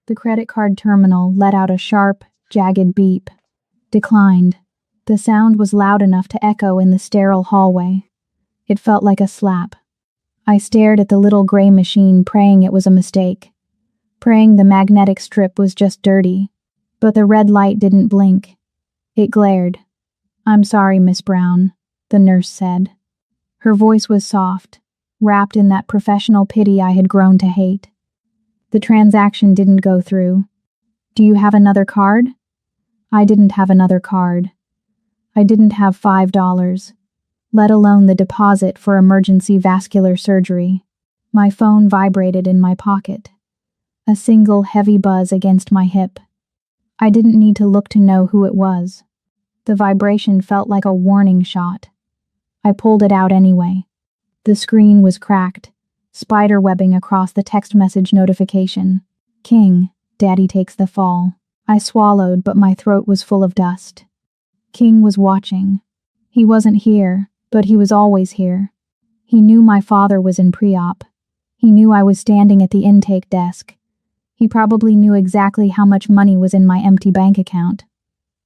The credit card terminal let out a sharp, jagged beep. Declined. The sound was loud enough to echo in the sterile hallway. It felt like a slap. I stared at the little gray machine, praying it was a mistake. Praying the magnetic strip was just dirty. But the red light didn't blink. It glared. "I'm sorry, Miss Brown," the nurse said. Her voice was soft, wrapped in that professional pity I had grown to hate. "The transaction didn't go through. Do you have another card?" I didn't have another card. I didn't have $5, let alone the deposit for emergency vascular surgery. My phone vibrated in my pocket. A single heavy buzz against my hip. I didn't need to look to know who it was. The vibration felt like a warning shot. I pulled it out anyway. The screen was cracked, spiderwebbing across the text message notification. "King, Daddy takes the fall." I swallowed, but my throat was full of dust. King was watching. He wasn't here, but he was always here. He knew my father was in pre-op. He knew I was standing at the intake desk. He probably knew exactly how much money was in my empty bank account.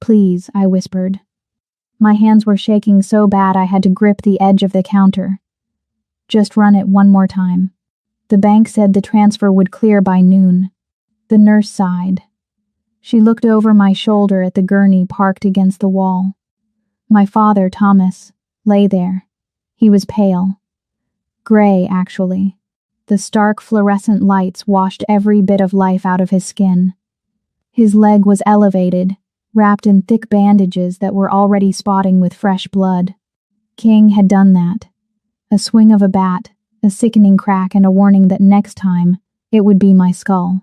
"Please," I whispered. My hands were shaking so bad I had to grip the edge of the counter. "Just run it one more time." The bank said the transfer would clear by noon. The nurse sighed. She looked over my shoulder at the gurney parked against the wall. My father, Thomas, lay there. He was pale. Gray, actually. The stark fluorescent lights washed every bit of life out of his skin. His leg was elevated, wrapped in thick bandages that were already spotting with fresh blood. King had done that. A swing of a bat, a sickening crack, and a warning that next time, it would be my skull.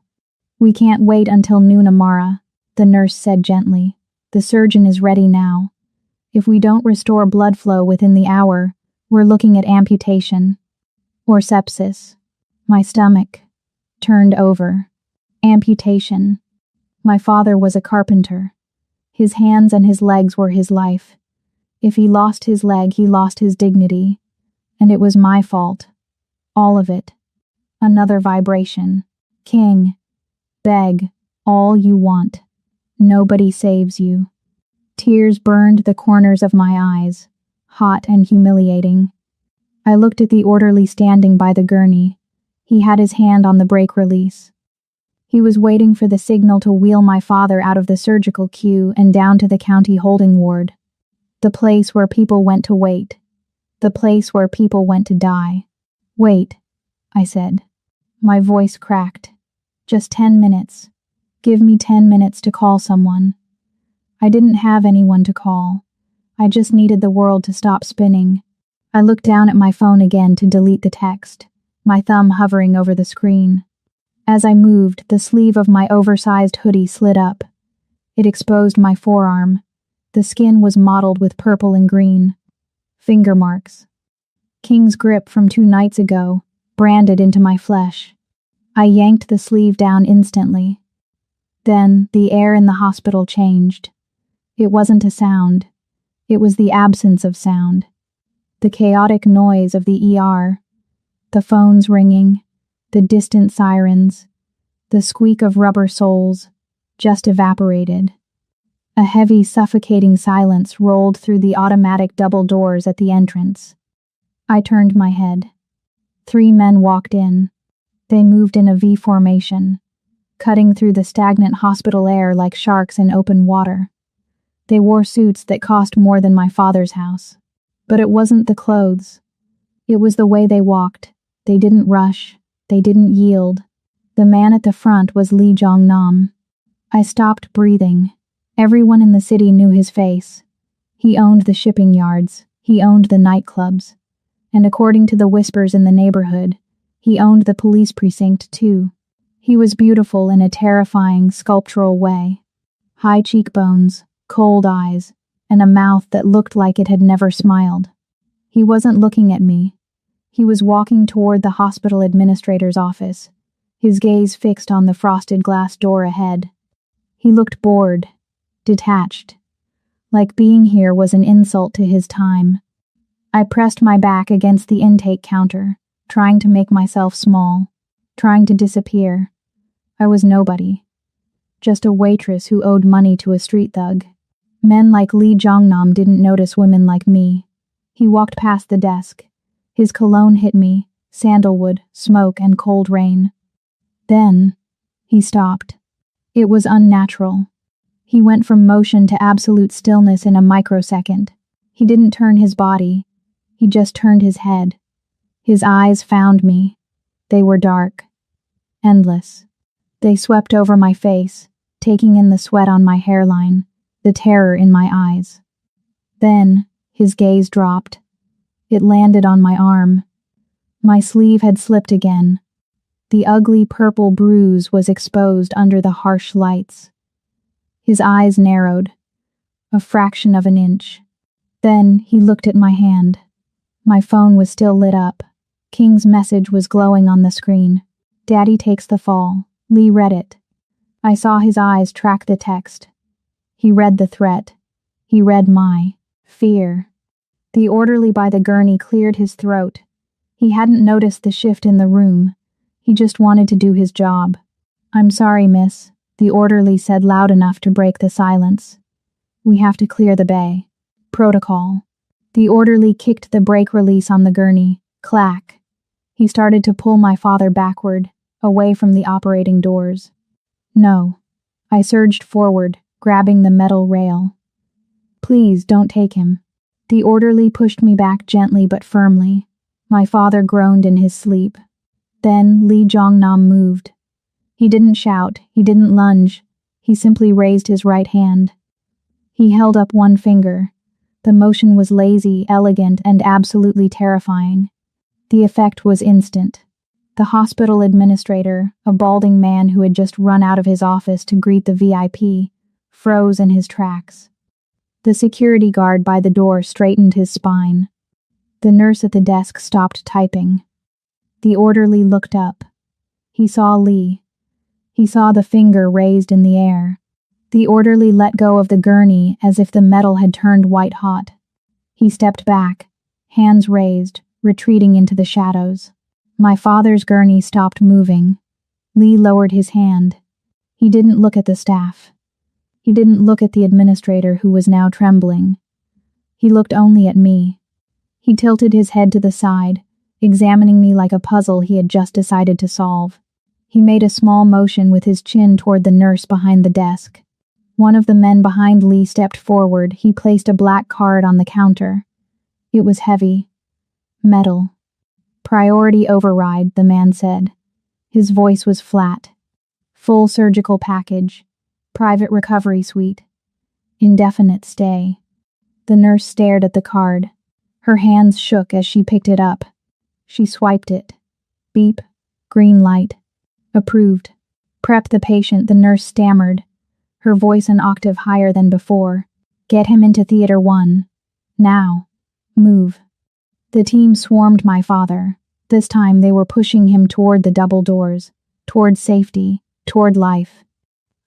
"We can't wait until noon, Amara," the nurse said gently. "The surgeon is ready now. If we don't restore blood flow within the hour, we're looking at amputation. Or sepsis." My stomach turned over. Amputation. My father was a carpenter. His hands and his legs were his life. If he lost his leg, he lost his dignity. And it was my fault. All of it. Another vibration. "King, beg all you want. Nobody saves you." Tears burned the corners of my eyes, hot and humiliating. I looked at the orderly standing by the gurney. He had his hand on the brake release. He was waiting for the signal to wheel my father out of the surgical queue and down to the county holding ward. The place where people went to wait. The place where people went to die. "Wait," I said. My voice cracked. "Just 10 minutes. Give me 10 minutes to call someone." I didn't have anyone to call. I just needed the world to stop spinning. I looked down at my phone again to delete the text, my thumb hovering over the screen. As I moved, the sleeve of my oversized hoodie slid up. It exposed my forearm. The skin was mottled with purple and green. Finger marks. King's grip from 2 nights ago, branded into my flesh. I yanked the sleeve down instantly. Then, the air in the hospital changed. It wasn't a sound. It was the absence of sound. The chaotic noise of the ER. The phones ringing. The distant sirens. The squeak of rubber soles. Just evaporated. A heavy, suffocating silence rolled through the automatic double doors at the entrance. I turned my head. 3 men walked in. They moved in a V formation, cutting through the stagnant hospital air like sharks in open water. They wore suits that cost more than my father's house. But it wasn't the clothes. It was the way they walked. They didn't rush. They didn't yield. The man at the front was Lee Jong-nam. I stopped breathing. Everyone in the city knew his face. He owned the shipping yards. He owned the nightclubs. And according to the whispers in the neighborhood, he owned the police precinct too. He was beautiful in a terrifying, sculptural way. High cheekbones, cold eyes, and a mouth that looked like it had never smiled. He wasn't looking at me. He was walking toward the hospital administrator's office, his gaze fixed on the frosted glass door ahead. He looked bored, detached, like being here was an insult to his time. I pressed my back against the intake counter, trying to make myself small, trying to disappear. I was nobody. just a waitress who owed money to a street thug. Men like Lee Jongnam didn't notice women like me. He walked past the desk. His cologne hit me, sandalwood, smoke, and cold rain. Then, he stopped. It was unnatural. He went from motion to absolute stillness in a microsecond. He didn't turn his body. He just turned his head. His eyes found me. They were dark. Endless. They swept over my face, taking in the sweat on my hairline, the terror in my eyes. Then, his gaze dropped. It landed on my arm. My sleeve had slipped again. The ugly purple bruise was exposed under the harsh lights. His eyes narrowed, a fraction of an inch. Then he looked at my hand. My phone was still lit up. King's message was glowing on the screen. Daddy takes the fall. Lee read it. I saw his eyes track the text. He read the threat. He read my fear. The orderly by the gurney cleared his throat. He hadn't noticed the shift in the room. He just wanted to do his job. "I'm sorry, miss," the orderly said loud enough to break the silence. "We have to clear the bay. Protocol." The orderly kicked the brake release on the gurney. Clack. He started to pull my father backward, away from the operating doors. "No." I surged forward, grabbing the metal rail. "Please, don't take him." The orderly pushed me back gently but firmly. My father groaned in his sleep. Then Lee Jongnam moved. He didn't shout, he didn't lunge. He simply raised his right hand. He held up one finger. The motion was lazy, elegant, and absolutely terrifying. The effect was instant. The hospital administrator, a balding man who had just run out of his office to greet the VIP, froze in his tracks. The security guard by the door straightened his spine. The nurse at the desk stopped typing. The orderly looked up. He saw Lee. He saw the finger raised in the air. The orderly let go of the gurney as if the metal had turned white hot. He stepped back, hands raised, retreating into the shadows. My father's gurney stopped moving. Lee lowered his hand. He didn't look at the staff. He didn't look at the administrator who was now trembling. He looked only at me. He tilted his head to the side, examining me like a puzzle he had just decided to solve. He made a small motion with his chin toward the nurse behind the desk. One of the men behind Lee stepped forward. He placed a black card on the counter. It was heavy. Metal. "Priority override," the man said. His voice was flat. "Full surgical package. Private recovery suite. Indefinite stay." The nurse stared at the card. Her hands shook as she picked it up. She swiped it. Beep. Green light. Approved. "Prep the patient," the nurse stammered, her voice an octave higher than before. "Get him into Theater 1. Now. Move." The team swarmed my father. This time they were pushing him toward the double doors, toward safety, toward life.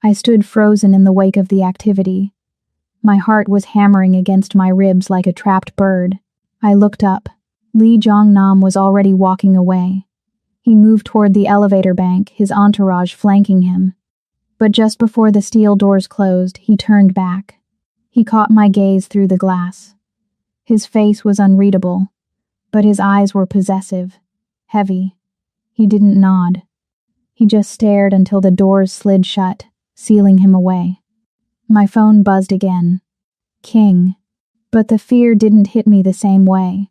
I stood frozen in the wake of the activity. My heart was hammering against my ribs like a trapped bird. I looked up. Lee Jongnam was already walking away. He moved toward the elevator bank, his entourage flanking him. But just before the steel doors closed, he turned back. He caught my gaze through the glass. His face was unreadable, but his eyes were possessive, heavy. He didn't nod. He just stared until the doors slid shut, sealing him away. My phone buzzed again. King. But the fear didn't hit me the same way.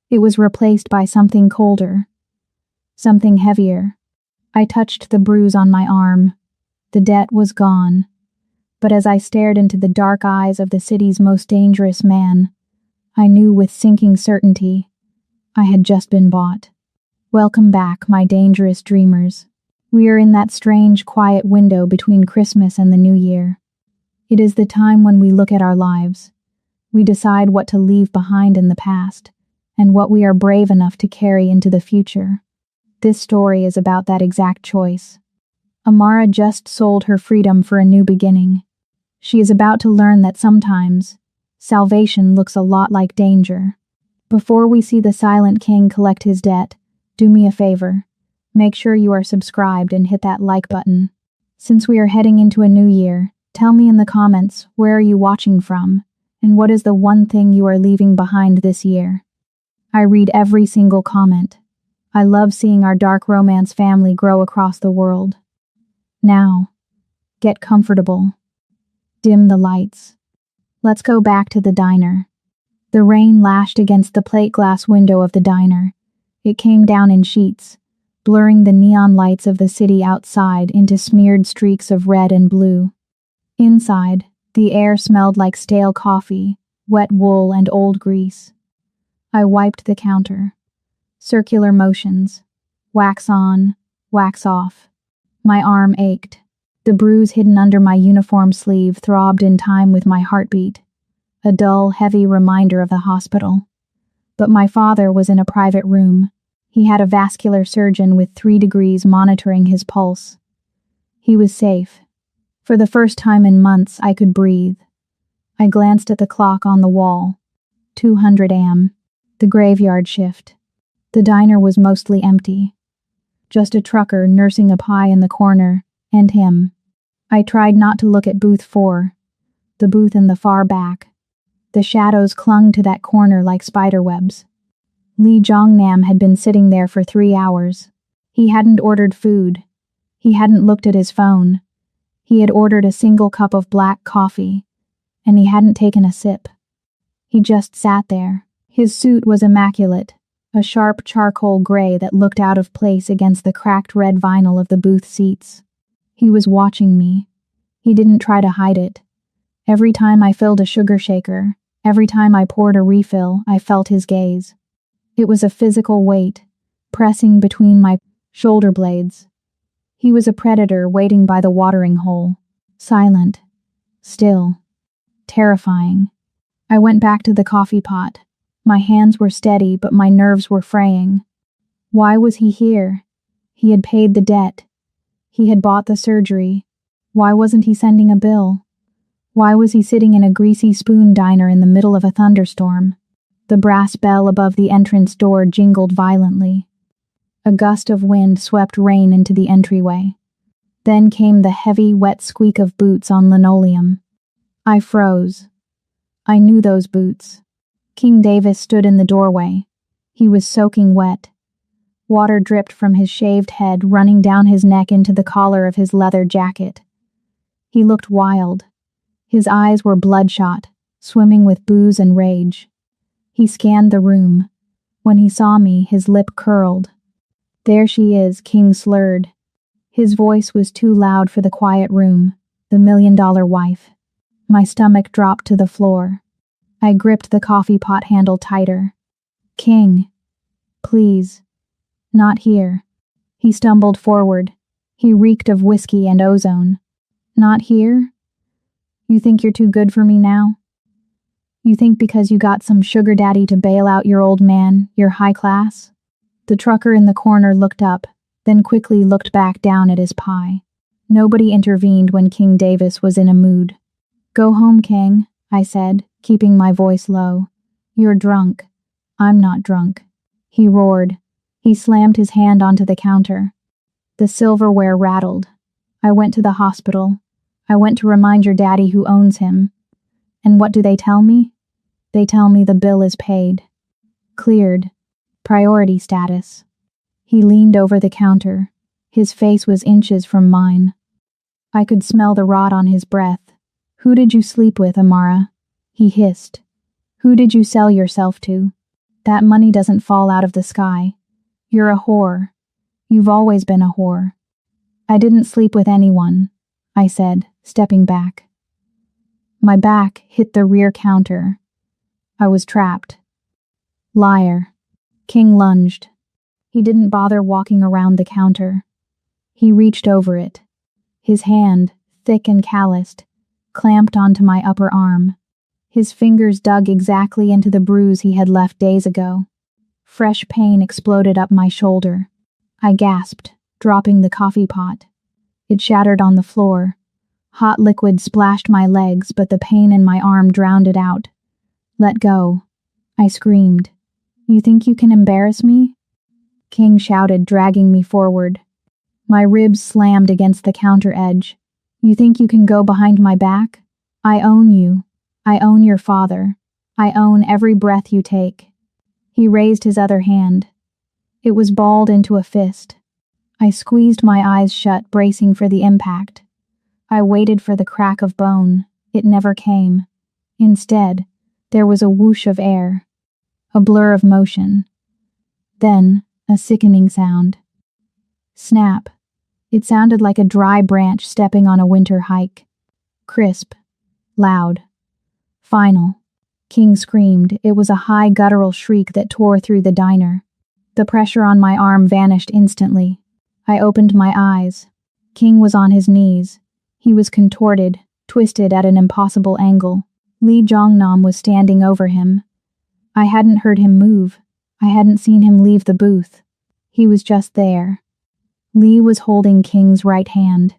It was replaced by something colder. Something heavier. I touched the bruise on my arm. The debt was gone. But as I stared into the dark eyes of the city's most dangerous man, I knew with sinking certainty I had just been bought. Welcome back, my dangerous dreamers. We are in that strange, quiet window between Christmas and the New Year. It is the time when we look at our lives. We decide what to leave behind in the past, and what we are brave enough to carry into the future. This story is about that exact choice. Amara just sold her freedom for a new beginning. She is about to learn that sometimes salvation looks a lot like danger. Before we see the Silent King collect his debt, do me a favor. Make sure you are subscribed and hit that like button. Since we are heading into a new year, tell me in the comments, where are you watching from? And what is the one thing you are leaving behind this year? I read every single comment. I love seeing our dark romance family grow across the world. Now, get comfortable. Dim the lights. Let's go back to the diner. The rain lashed against the plate glass window of the diner. It came down in sheets, blurring the neon lights of the city outside into smeared streaks of red and blue. Inside, the air smelled like stale coffee, wet wool, and old grease. I wiped the counter. Circular motions. Wax on, wax off. My arm ached. The bruise hidden under my uniform sleeve throbbed in time with my heartbeat. A dull, heavy reminder of the hospital. But my father was in a private room. He had a vascular surgeon with 3 degrees monitoring his pulse. He was safe. For the first time in months, I could breathe. I glanced at the clock on the wall. 200 am. The graveyard shift. The diner was mostly empty. Just a trucker nursing a pie in the corner, and him. I tried not to look at booth 4, the booth in the far back. The shadows clung to that corner like spiderwebs. Lee Jongnam had been sitting there for 3 hours. He hadn't ordered food. He hadn't looked at his phone. He had ordered a single cup of black coffee, and he hadn't taken a sip. He just sat there. His suit was immaculate, a sharp charcoal gray that looked out of place against the cracked red vinyl of the booth seats. He was watching me. He didn't try to hide it. Every time I filled a sugar shaker, every time I poured a refill, I felt his gaze. It was a physical weight, pressing between my shoulder blades. He was a predator waiting by the watering hole, silent, still, terrifying. I went back to the coffee pot. My hands were steady, but my nerves were fraying. Why was he here? He had paid the debt. He had bought the surgery. Why wasn't he sending a bill? Why was he sitting in a greasy spoon diner in the middle of a thunderstorm? The brass bell above the entrance door jingled violently. A gust of wind swept rain into the entryway. Then came the heavy, wet squeak of boots on linoleum. I froze. I knew those boots. King Davis stood in the doorway. He was soaking wet. Water dripped from his shaved head, running down his neck into the collar of his leather jacket. He looked wild. His eyes were bloodshot, swimming with booze and rage. He scanned the room. When he saw me, his lip curled. "There she is," King slurred. His voice was too loud for the quiet room, the million-dollar wife. My stomach dropped to the floor. I gripped the coffee pot handle tighter. "King, please, not here." He stumbled forward. He reeked of whiskey and ozone. "Not here? You think you're too good for me now? You think because you got some sugar daddy to bail out your old man, you're high class?" The trucker in the corner looked up, then quickly looked back down at his pie. Nobody intervened when King Davis was in a mood. "Go home, King," I said, keeping my voice low. "You're drunk. I'm not drunk." He roared. He slammed his hand onto the counter. The silverware rattled. "I went to the hospital. I went to remind your daddy who owns him. And what do they tell me? They tell me the bill is paid. Cleared. Priority status." He leaned over the counter. His face was inches from mine. I could smell the rot on his breath. "Who did you sleep with, Amara?" He hissed. "Who did you sell yourself to? That money doesn't fall out of the sky. You're a whore. You've always been a whore." "I didn't sleep with anyone," I said, stepping back. My back hit the rear counter. I was trapped. "Liar." King lunged. He didn't bother walking around the counter. He reached over it. His hand, thick and calloused, clamped onto my upper arm. His fingers dug exactly into the bruise he had left days ago. Fresh pain exploded up my shoulder. I gasped, dropping the coffee pot. It shattered on the floor. Hot liquid splashed my legs, but the pain in my arm drowned it out. "Let go," I screamed. "You think you can embarrass me?" King shouted, dragging me forward. My ribs slammed against the counter edge. You think you can go behind my back? I own you. I own your father. I own every breath you take. He raised his other hand. It was balled into a fist. I squeezed my eyes shut, bracing for the impact. I waited for the crack of bone. It never came. Instead, there was a whoosh of air, a blur of motion. Then, a sickening sound. Snap. It sounded like a dry branch stepping on a winter hike. Crisp. Loud. Final. King screamed. It was a high guttural shriek that tore through the diner. The pressure on my arm vanished instantly. I opened my eyes. King was on his knees. He was contorted, twisted at an impossible angle. Lee Jongnam was standing over him. I hadn't heard him move. I hadn't seen him leave the booth. He was just there. Lee was holding King's right hand.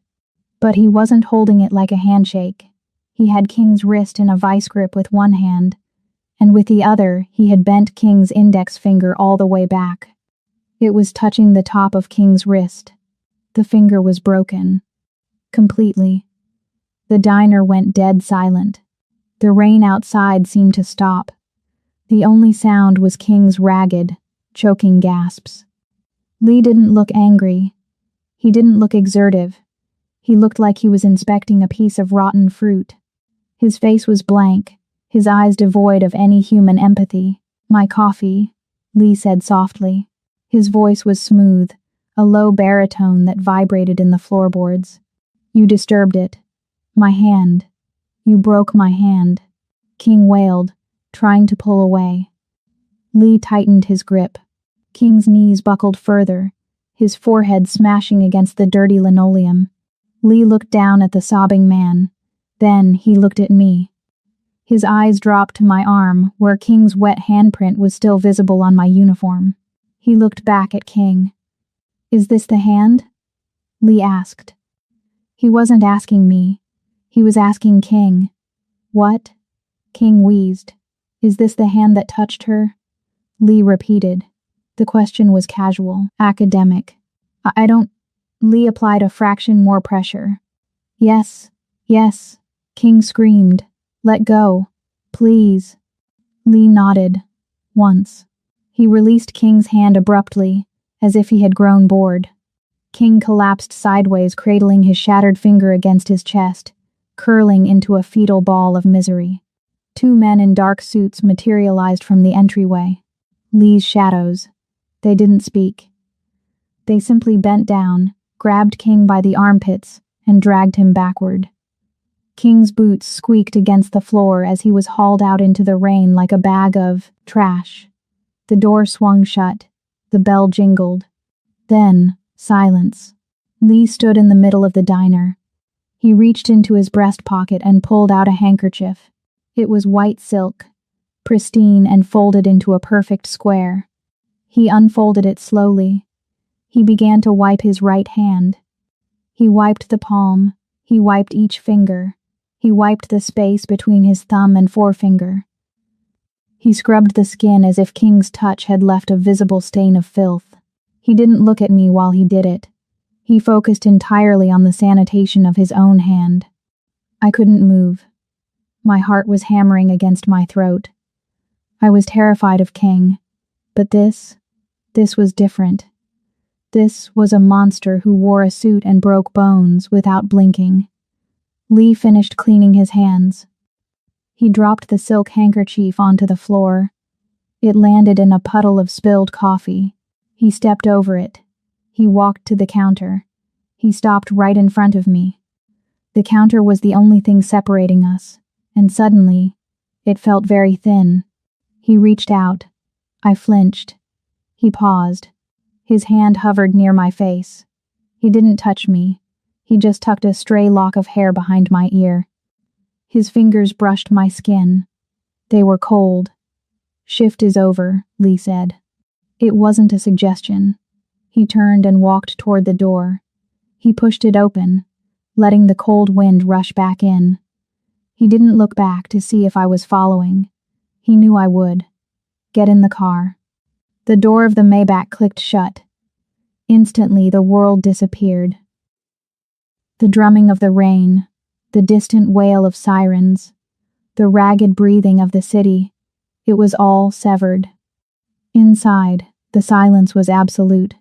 But he wasn't holding it like a handshake. He had King's wrist in a vice grip with one hand, and with the other he had bent King's index finger all the way back. It was touching the top of King's wrist. The finger was broken. Completely. The diner went dead silent. The rain outside seemed to stop. The only sound was King's ragged, choking gasps. Lee didn't look angry. He didn't look exertive. He looked like he was inspecting a piece of rotten fruit. His face was blank, his eyes devoid of any human empathy. My coffee, Lee said softly. His voice was smooth, a low baritone that vibrated in the floorboards. You disturbed it. My hand. You broke my hand. King wailed, trying to pull away. Lee tightened his grip. King's knees buckled further, his forehead smashing against the dirty linoleum. Lee looked down at the sobbing man. Then he looked at me. His eyes dropped to my arm, where King's wet handprint was still visible on my uniform. He looked back at King. Is this the hand? Lee asked. He wasn't asking me. He was asking King. What? King wheezed. Is this the hand that touched her? Lee repeated. The question was casual, academic. I don't... Lee applied a fraction more pressure. Yes, yes. King screamed. Let go. Please. Lee nodded. Once. He released King's hand abruptly, as if he had grown bored. King collapsed sideways, cradling his shattered finger against his chest, curling into a fetal ball of misery. Two men in dark suits materialized from the entryway. Lee's shadows. They didn't speak. They simply bent down, grabbed King by the armpits, and dragged him backward. King's boots squeaked against the floor as he was hauled out into the rain like a bag of trash. The door swung shut. The bell jingled. Then, silence. Lee stood in the middle of the diner. He reached into his breast pocket and pulled out a handkerchief. It was white silk, pristine and folded into a perfect square. He unfolded it slowly. He began to wipe his right hand. He wiped the palm. He wiped each finger. He wiped the space between his thumb and forefinger. He scrubbed the skin as if King's touch had left a visible stain of filth. He didn't look at me while he did it. He focused entirely on the sanitation of his own hand. I couldn't move. My heart was hammering against my throat. I was terrified of King. But this was different. This was a monster who wore a suit and broke bones without blinking. Lee finished cleaning his hands. He dropped the silk handkerchief onto the floor. It landed in a puddle of spilled coffee. He stepped over it. He walked to the counter. He stopped right in front of me. The counter was the only thing separating us, and suddenly, it felt very thin. He reached out. I flinched. He paused. His hand hovered near my face. He didn't touch me. He just tucked a stray lock of hair behind my ear. His fingers brushed my skin. They were cold. Shift is over, Lee said. It wasn't a suggestion. He turned and walked toward the door. He pushed it open, letting the cold wind rush back in. He didn't look back to see if I was following. He knew I would. Get in the car. The door of the Maybach clicked shut. Instantly, the world disappeared. The drumming of the rain, the distant wail of sirens, the ragged breathing of the city, it was all severed. Inside, the silence was absolute.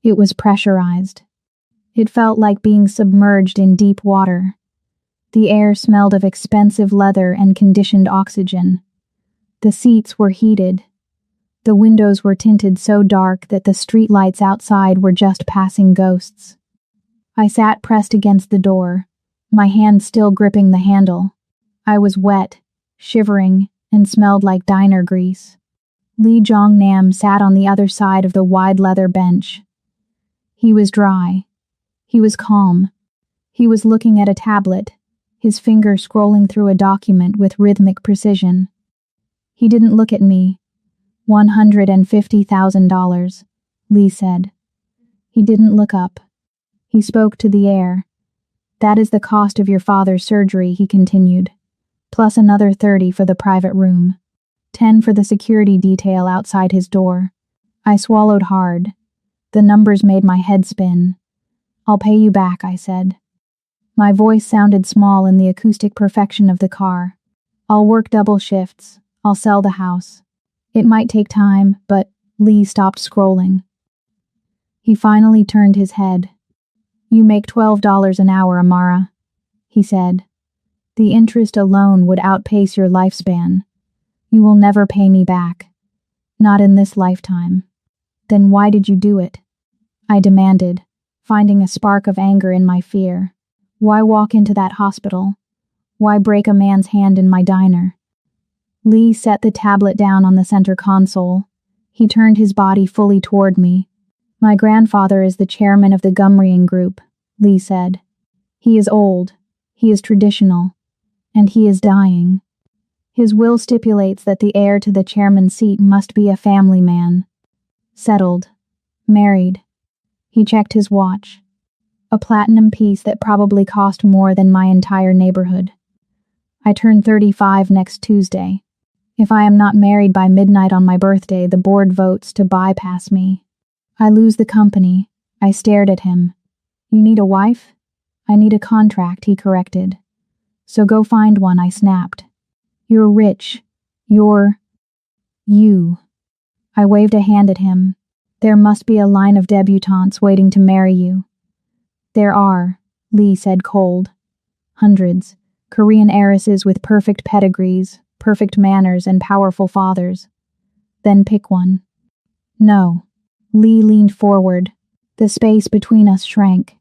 It was pressurized. It felt like being submerged in deep water. The air smelled of expensive leather and conditioned oxygen. The seats were heated. The windows were tinted so dark that the streetlights outside were just passing ghosts. I sat pressed against the door, my hand still gripping the handle. I was wet, shivering, and smelled like diner grease. Lee Jong-nam sat on the other side of the wide leather bench. He was dry. He was calm. He was looking at a tablet, his finger scrolling through a document with rhythmic precision. He didn't look at me. $150,000, Lee said. He didn't look up. He spoke to the air. That is the cost of your father's surgery, he continued, plus another 30 for the private room, 10 for the security detail outside his door. I swallowed hard. The numbers made my head spin. I'll pay you back, I said. My voice sounded small in the acoustic perfection of the car. I'll work double shifts. I'll sell the house. It might take time, but Lee stopped scrolling. He finally turned his head. You make $12 an hour, Amara, he said. The interest alone would outpace your lifespan. You will never pay me back. Not in this lifetime. Then why did you do it? I demanded, finding a spark of anger in my fear. Why walk into that hospital? Why break a man's hand in my diner? Lee set the tablet down on the center console. He turned his body fully toward me. My grandfather is the chairman of the Gumrian Group, Lee said. He is old, he is traditional, and he is dying. His will stipulates that the heir to the chairman's seat must be a family man. Settled. Married. He checked his watch. A platinum piece that probably cost more than my entire neighborhood. I turn 35 next Tuesday. If I am not married by midnight on my birthday, the board votes to bypass me. I lose the company. I stared at him. You need a wife? I need a contract, he corrected. So go find one, I snapped. You're rich. You. I waved a hand at him. There must be a line of debutantes waiting to marry you. There are, Lee said cold. Hundreds. Korean heiresses with perfect pedigrees, perfect manners, and powerful fathers. Then pick one. No. Lee leaned forward. The space between us shrank.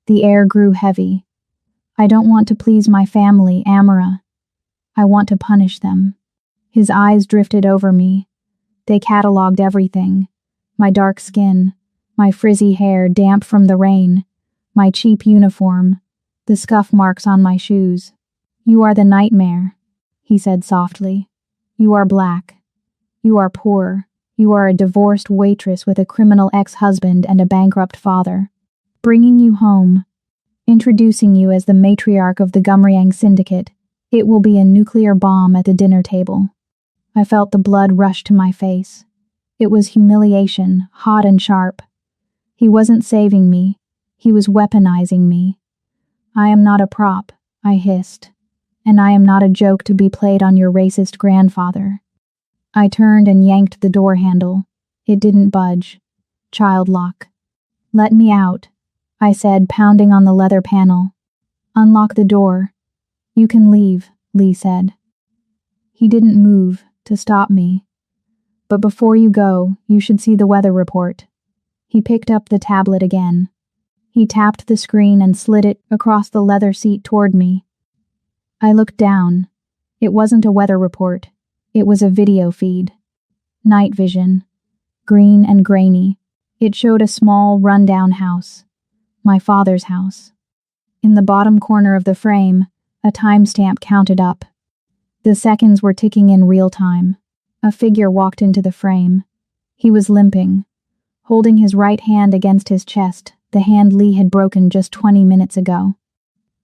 The air grew heavy. I don't want to please my family, Amara. I want to punish them. His eyes drifted over me. They catalogued everything. My dark skin, my frizzy hair damp from the rain, my cheap uniform, the scuff marks on my shoes. You are the nightmare, he said softly. You are black. You are poor. You are a divorced waitress with a criminal ex-husband and a bankrupt father. Bringing you home, introducing you as the matriarch of the Gumriang Syndicate, it will be a nuclear bomb at the dinner table. I felt the blood rush to my face. It was humiliation, hot and sharp. He wasn't saving me. He was weaponizing me. I am not a prop, I hissed. And I am not a joke to be played on your racist grandfather. I turned and yanked the door handle. It didn't budge. Child lock. Let me out, I said, pounding on the leather panel. Unlock the door. You can leave, Lee said. He didn't move to stop me. But before you go, you should see the weather report. He picked up the tablet again. He tapped the screen and slid it across the leather seat toward me. I looked down. It wasn't a weather report. It was a video feed. Night vision. Green and grainy. It showed a small, run-down house. My father's house. In the bottom corner of the frame, a timestamp counted up. The seconds were ticking in real time. A figure walked into the frame. He was limping, holding his right hand against his chest, the hand Lee had broken just 20 minutes ago.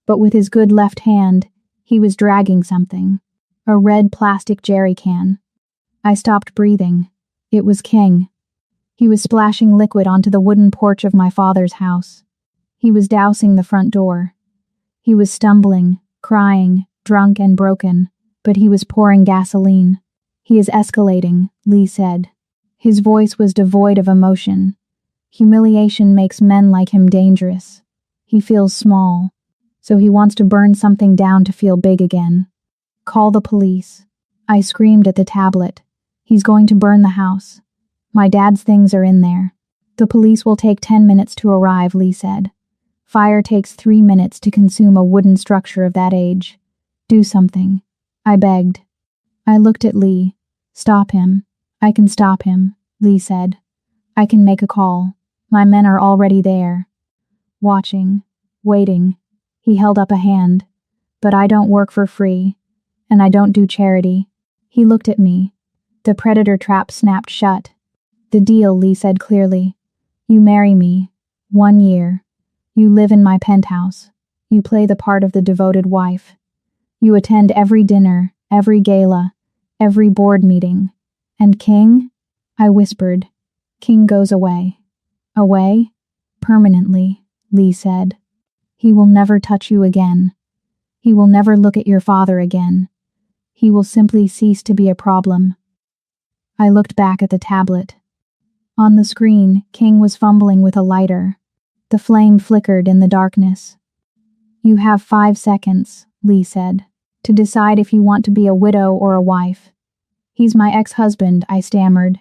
But with his good left hand, he was dragging something. A red plastic jerry can. I stopped breathing. It was King. He was splashing liquid onto the wooden porch of my father's house. He was dousing the front door. He was stumbling, crying, drunk and broken, but he was pouring gasoline. He is escalating, Lee said. His voice was devoid of emotion. Humiliation makes men like him dangerous. He feels small, so he wants to burn something down to feel big again. Call the police. I screamed at the tablet. He's going to burn the house. My dad's things are in there. The police will take 10 minutes to arrive, Lee said. Fire takes 3 minutes to consume a wooden structure of that age. Do something. I begged. I looked at Lee. Stop him. I can stop him, Lee said. I can make a call. My men are already there. Watching. Waiting. He held up a hand. But I don't work for free. And I don't do charity. He looked at me. The predator trap snapped shut. The deal, Lee said clearly. You marry me. 1 year. You live in my penthouse. You play the part of the devoted wife. You attend every dinner, every gala, every board meeting. And King? I whispered. King goes away. Away? Permanently, Lee said. He will never touch you again. He will never look at your father again. He will simply cease to be a problem. I looked back at the tablet. On the screen, King was fumbling with a lighter. The flame flickered in the darkness. You have 5 seconds, Lee said, to decide if you want to be a widow or a wife. He's my ex-husband, I stammered.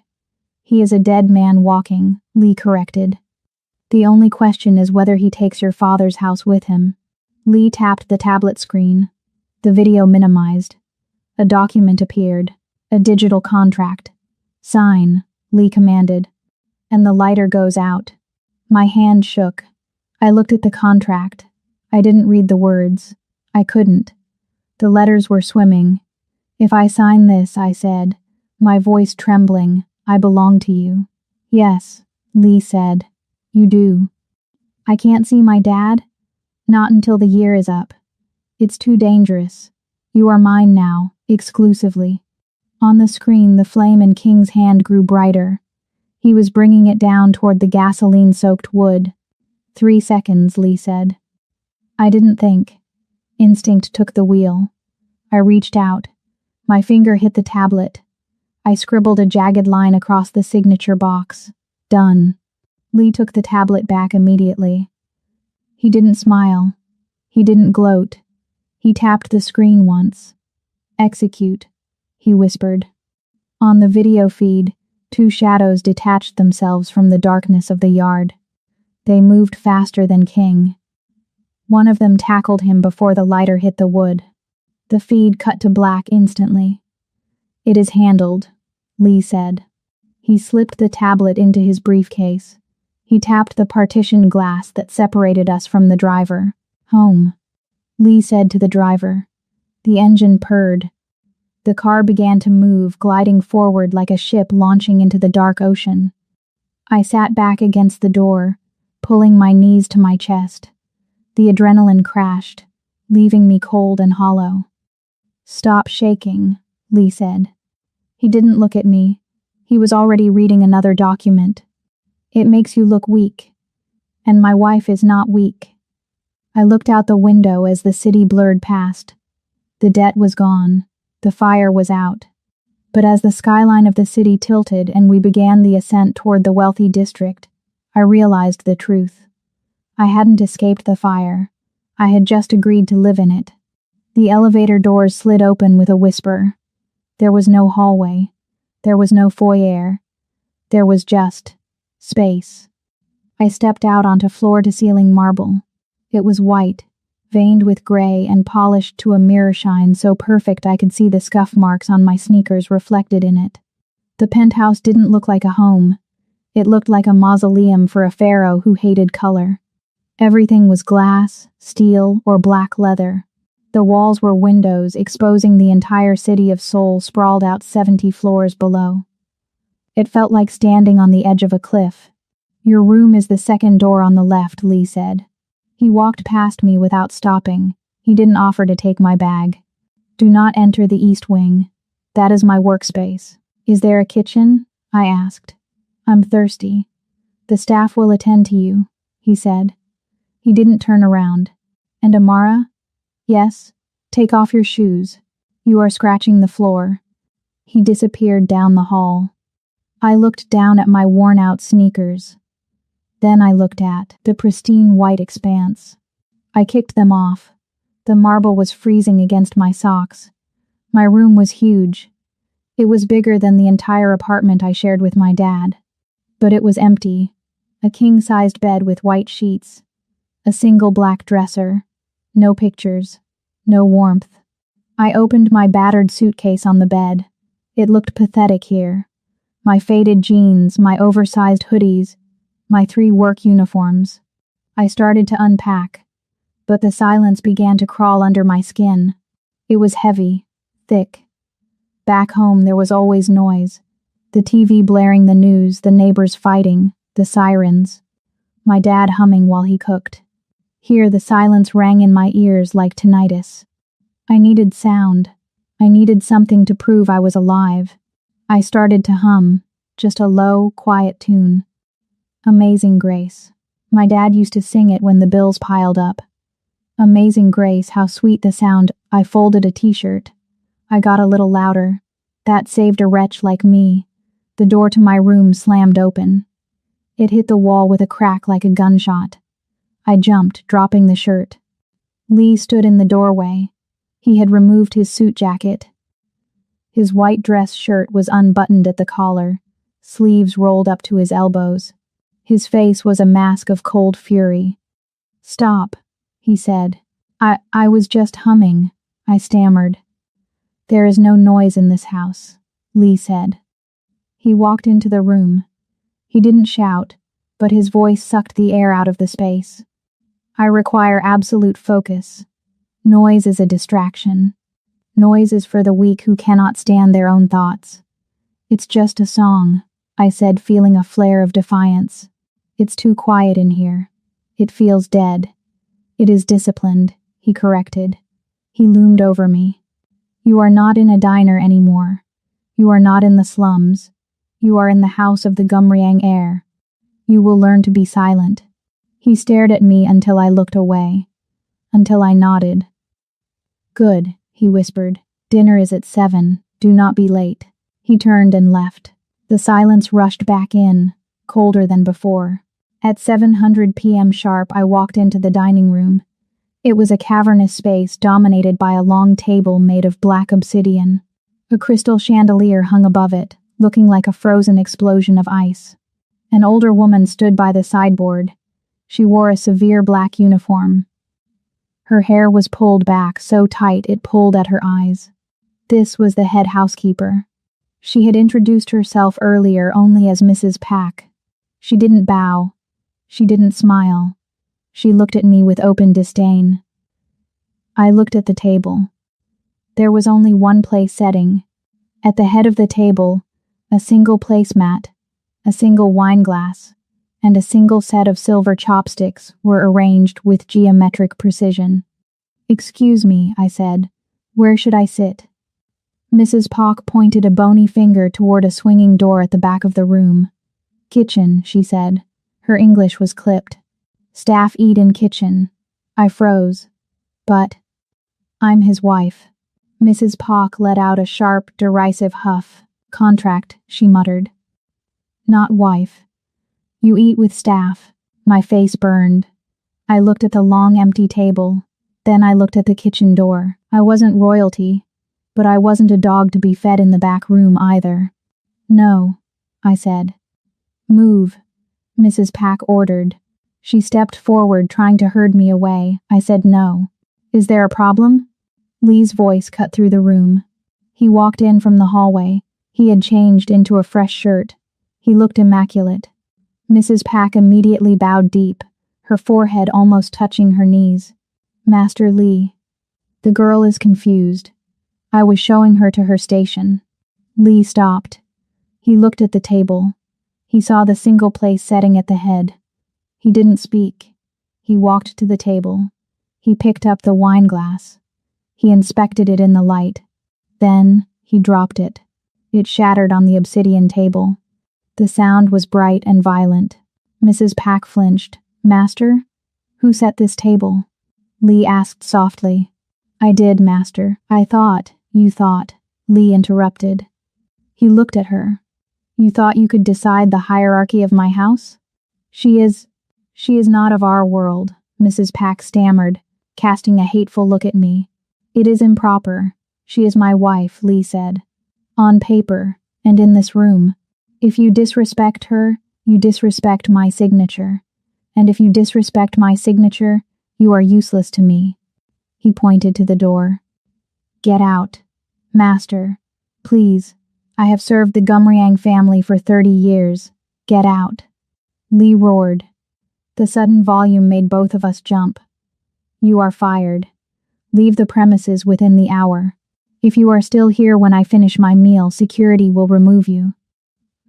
He is a dead man walking, Lee corrected. The only question is whether he takes your father's house with him. Lee tapped the tablet screen. The video minimized. A document appeared. A digital contract. Sign, Lee commanded. And the lighter goes out. My hand shook. I looked at the contract. I didn't read the words. I couldn't. The letters were swimming. If I sign this, I said, my voice trembling, I belong to you. Yes, Lee said. You do. I can't see my dad? Not until the year is up. It's too dangerous. You are mine now, exclusively. On the screen, the flame in King's hand grew brighter. He was bringing it down toward the gasoline-soaked wood. 3 seconds, Lee said. I didn't think. Instinct took the wheel. I reached out. My finger hit the tablet. I scribbled a jagged line across the signature box. Done. Lee took the tablet back immediately. He didn't smile. He didn't gloat. He tapped the screen once. Execute, he whispered. On the video feed, 2 shadows detached themselves from the darkness of the yard. They moved faster than King. One of them tackled him before the lighter hit the wood. The feed cut to black instantly. It is handled, Lee said. He slipped the tablet into his briefcase. He tapped the partition glass that separated us from the driver. Home, Lee said to the driver. The engine purred. The car began to move, gliding forward like a ship launching into the dark ocean. I sat back against the door, pulling my knees to my chest. The adrenaline crashed, leaving me cold and hollow. Stop shaking, Lee said. He didn't look at me. He was already reading another document. It makes you look weak. And my wife is not weak. I looked out the window as the city blurred past. The debt was gone. The fire was out. But as the skyline of the city tilted and we began the ascent toward the wealthy district, I realized the truth. I hadn't escaped the fire. I had just agreed to live in it. The elevator doors slid open with a whisper. There was no hallway. There was no foyer. There was just space. I stepped out onto floor-to-ceiling marble. It was white, veined with gray and polished to a mirror shine so perfect I could see the scuff marks on my sneakers reflected in it. The penthouse didn't look like a home. It looked like a mausoleum for a pharaoh who hated color. Everything was glass, steel, or black leather. The walls were windows exposing the entire city of Seoul sprawled out 70 floors below. It felt like standing on the edge of a cliff. Your room is the second door on the left, Lee said. He walked past me without stopping. He didn't offer to take my bag. Do not enter the east wing. That is my workspace. Is there a kitchen? I asked. I'm thirsty. The staff will attend to you, he said. He didn't turn around. And Amara? Yes? Take off your shoes. You are scratching the floor. He disappeared down the hall. I looked down at my worn-out sneakers. Then I looked at the pristine white expanse. I kicked them off. The marble was freezing against my socks. My room was huge. It was bigger than the entire apartment I shared with my dad. But it was empty. A king-sized bed with white sheets. A single black dresser. No pictures. No warmth. I opened my battered suitcase on the bed. It looked pathetic here. My faded jeans, my oversized hoodies, my 3 work uniforms. I started to unpack, but the silence began to crawl under my skin. It was heavy, thick. Back home there was always noise. The TV blaring the news, the neighbors fighting, the sirens. My dad humming while he cooked. Here the silence rang in my ears like tinnitus. I needed sound. I needed something to prove I was alive. I started to hum, just a low, quiet tune. Amazing Grace. My dad used to sing it when the bills piled up. Amazing Grace, how sweet the sound. I folded a t-shirt. I got a little louder. That saved a wretch like me. The door to my room slammed open. It hit the wall with a crack like a gunshot. I jumped, dropping the shirt. Lee stood in the doorway. He had removed his suit jacket. His white dress shirt was unbuttoned at the collar, sleeves rolled up to his elbows. His face was a mask of cold fury. Stop, he said. I was just humming, I stammered. There is no noise in this house, Lee said. He walked into the room. He didn't shout, but his voice sucked the air out of the space. I require absolute focus. Noise is a distraction. Noise is for the weak who cannot stand their own thoughts. It's just a song, I said, feeling a flare of defiance. It's too quiet in here. It feels dead. It is disciplined, he corrected. He loomed over me. You are not in a diner anymore. You are not in the slums. You are in the house of the Gumriang heir. You will learn to be silent. He stared at me until I looked away. Until I nodded. Good, he whispered. Dinner is at 7. Do not be late. He turned and left. The silence rushed back in, colder than before. At 7:00 p.m. sharp, I walked into the dining room. It was a cavernous space dominated by a long table made of black obsidian. A crystal chandelier hung above it, looking like a frozen explosion of ice. An older woman stood by the sideboard. She wore a severe black uniform. Her hair was pulled back so tight it pulled at her eyes. This was the head housekeeper. She had introduced herself earlier only as Mrs. Pack. She didn't bow. She didn't smile. She looked at me with open disdain. I looked at the table. There was only one place setting. At the head of the table, a single placemat, a single wineglass, and a single set of silver chopsticks were arranged with geometric precision. Excuse me, I said. Where should I sit? Mrs. Pock pointed a bony finger toward a swinging door at the back of the room. Kitchen, she said. Her English was clipped. Staff eat in kitchen. I froze. But I'm his wife. Mrs. Pock let out a sharp, derisive huff. Contract, she muttered. Not wife. You eat with staff. My face burned. I looked at the long empty table. Then I looked at the kitchen door. I wasn't royalty, but I wasn't a dog to be fed in the back room either. No, I said. Move, Mrs. Pack ordered. She stepped forward, trying to herd me away. I said no. Is there a problem? Lee's voice cut through the room. He walked in from the hallway. He had changed into a fresh shirt. He looked immaculate. Mrs. Pack immediately bowed deep, her forehead almost touching her knees. Master Lee. The girl is confused. I was showing her to her station. Lee stopped. He looked at the table. He saw the single place setting at the head. He didn't speak. He walked to the table. He picked up the wineglass. He inspected it in the light. Then he dropped it. It shattered on the obsidian table. The sound was bright and violent. Mrs. Pack flinched. Master? Who set this table? Lee asked softly. I did, Master. I thought. You thought. Lee interrupted. He looked at her. You thought you could decide the hierarchy of my house? She is not of our world, Mrs. Pack stammered, casting a hateful look at me. It is improper. She is my wife, Lee said. On paper, and in this room. If you disrespect her, you disrespect my signature. And if you disrespect my signature, you are useless to me. He pointed to the door. Get out. Master. Please. I have served the Gumriang family for 30 years. Get out. Lee roared. The sudden volume made both of us jump. You are fired. Leave the premises within the hour. If you are still here when I finish my meal, security will remove you.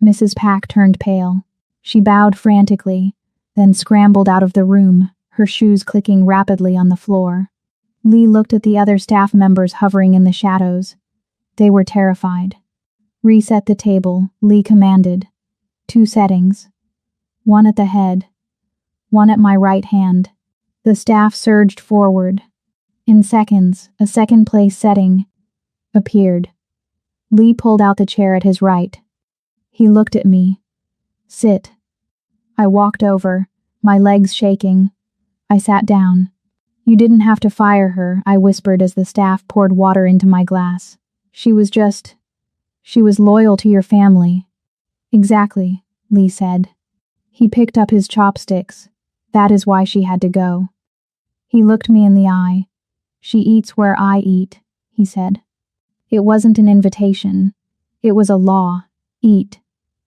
Mrs. Pack turned pale. She bowed frantically, then scrambled out of the room, her shoes clicking rapidly on the floor. Lee looked at the other staff members hovering in the shadows. They were terrified. Reset the table, Lee commanded. 2 settings. 1 at the head. 1 at my right hand. The staff surged forward. In seconds, a second place setting appeared. Lee pulled out the chair at his right. He looked at me. Sit. I walked over, my legs shaking. I sat down. You didn't have to fire her, I whispered as the staff poured water into my glass. She was loyal to your family. Exactly, Lee said. He picked up his chopsticks. That is why she had to go. He looked me in the eye. She eats where I eat, he said. It wasn't an invitation. It was a law. Eat.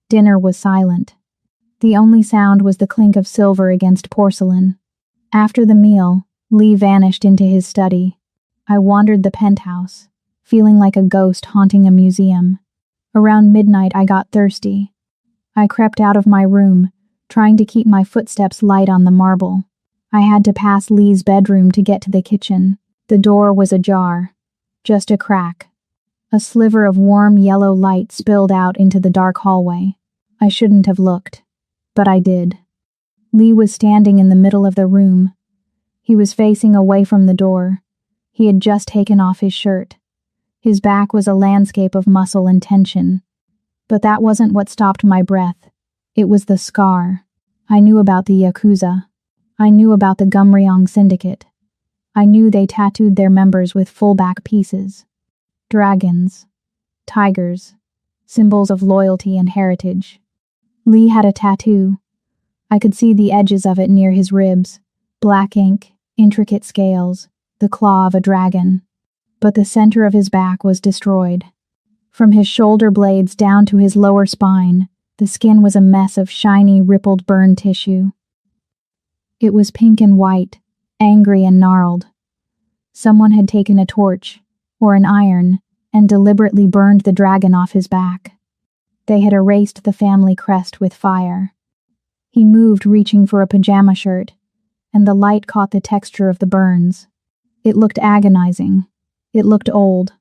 Dinner was silent. The only sound was the clink of silver against porcelain. After the meal, Lee vanished into his study. I wandered the penthouse, feeling like a ghost haunting a museum. Around midnight, I got thirsty. I crept out of my room, trying to keep my footsteps light on the marble. I had to pass Lee's bedroom to get to the kitchen. The door was ajar. Just a crack. A sliver of warm yellow light spilled out into the dark hallway. I shouldn't have looked, but I did. Lee was standing in the middle of the room. He was facing away from the door. He had just taken off his shirt. His back was a landscape of muscle and tension. But that wasn't what stopped my breath. It was the scar. I knew about the Yakuza. I knew about the Gumriang Syndicate. I knew they tattooed their members with full back pieces. Dragons. Tigers. Symbols of loyalty and heritage. Lee had a tattoo. I could see the edges of it near his ribs. Black ink, intricate scales, the claw of a dragon. But the center of his back was destroyed. From his shoulder blades down to his lower spine, the skin was a mess of shiny, rippled burn tissue. It was pink and white, angry and gnarled. Someone had taken a torch, or an iron, and deliberately burned the dragon off his back. They had erased the family crest with fire. He moved, reaching for a pajama shirt, and the light caught the texture of the burns. It looked agonizing. It looked old.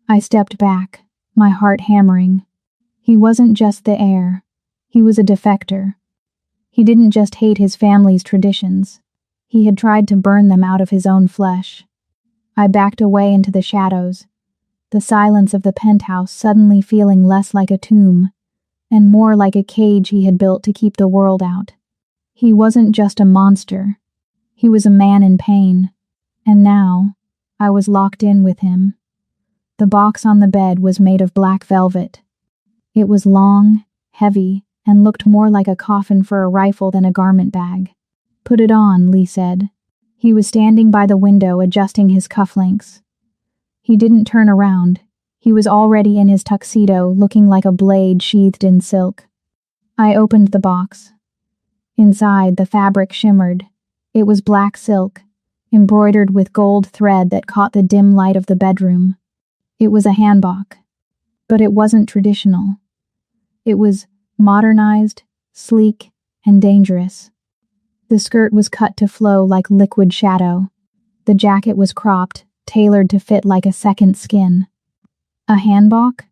I stepped back, my heart hammering. He wasn't just the heir. He was a defector. He didn't just hate his family's traditions. He had tried to burn them out of his own flesh. I backed away into the shadows, the silence of the penthouse suddenly feeling less like a tomb, and more like a cage he had built to keep the world out. He wasn't just a monster. He was a man in pain. And now, I was locked in with him. The box on the bed was made of black velvet. It was long, heavy, and looked more like a coffin for a rifle than a garment bag. Put it on, Lee said. He was standing by the window adjusting his cufflinks. He didn't turn around. He was already in his tuxedo, looking like a blade sheathed in silk. I opened the box. Inside, the fabric shimmered. It was black silk, embroidered with gold thread that caught the dim light of the bedroom. It was a hanbok. But it wasn't traditional. It was modernized, sleek, and dangerous. The skirt was cut to flow like liquid shadow. The jacket was cropped, tailored to fit like a second skin. A hanbok?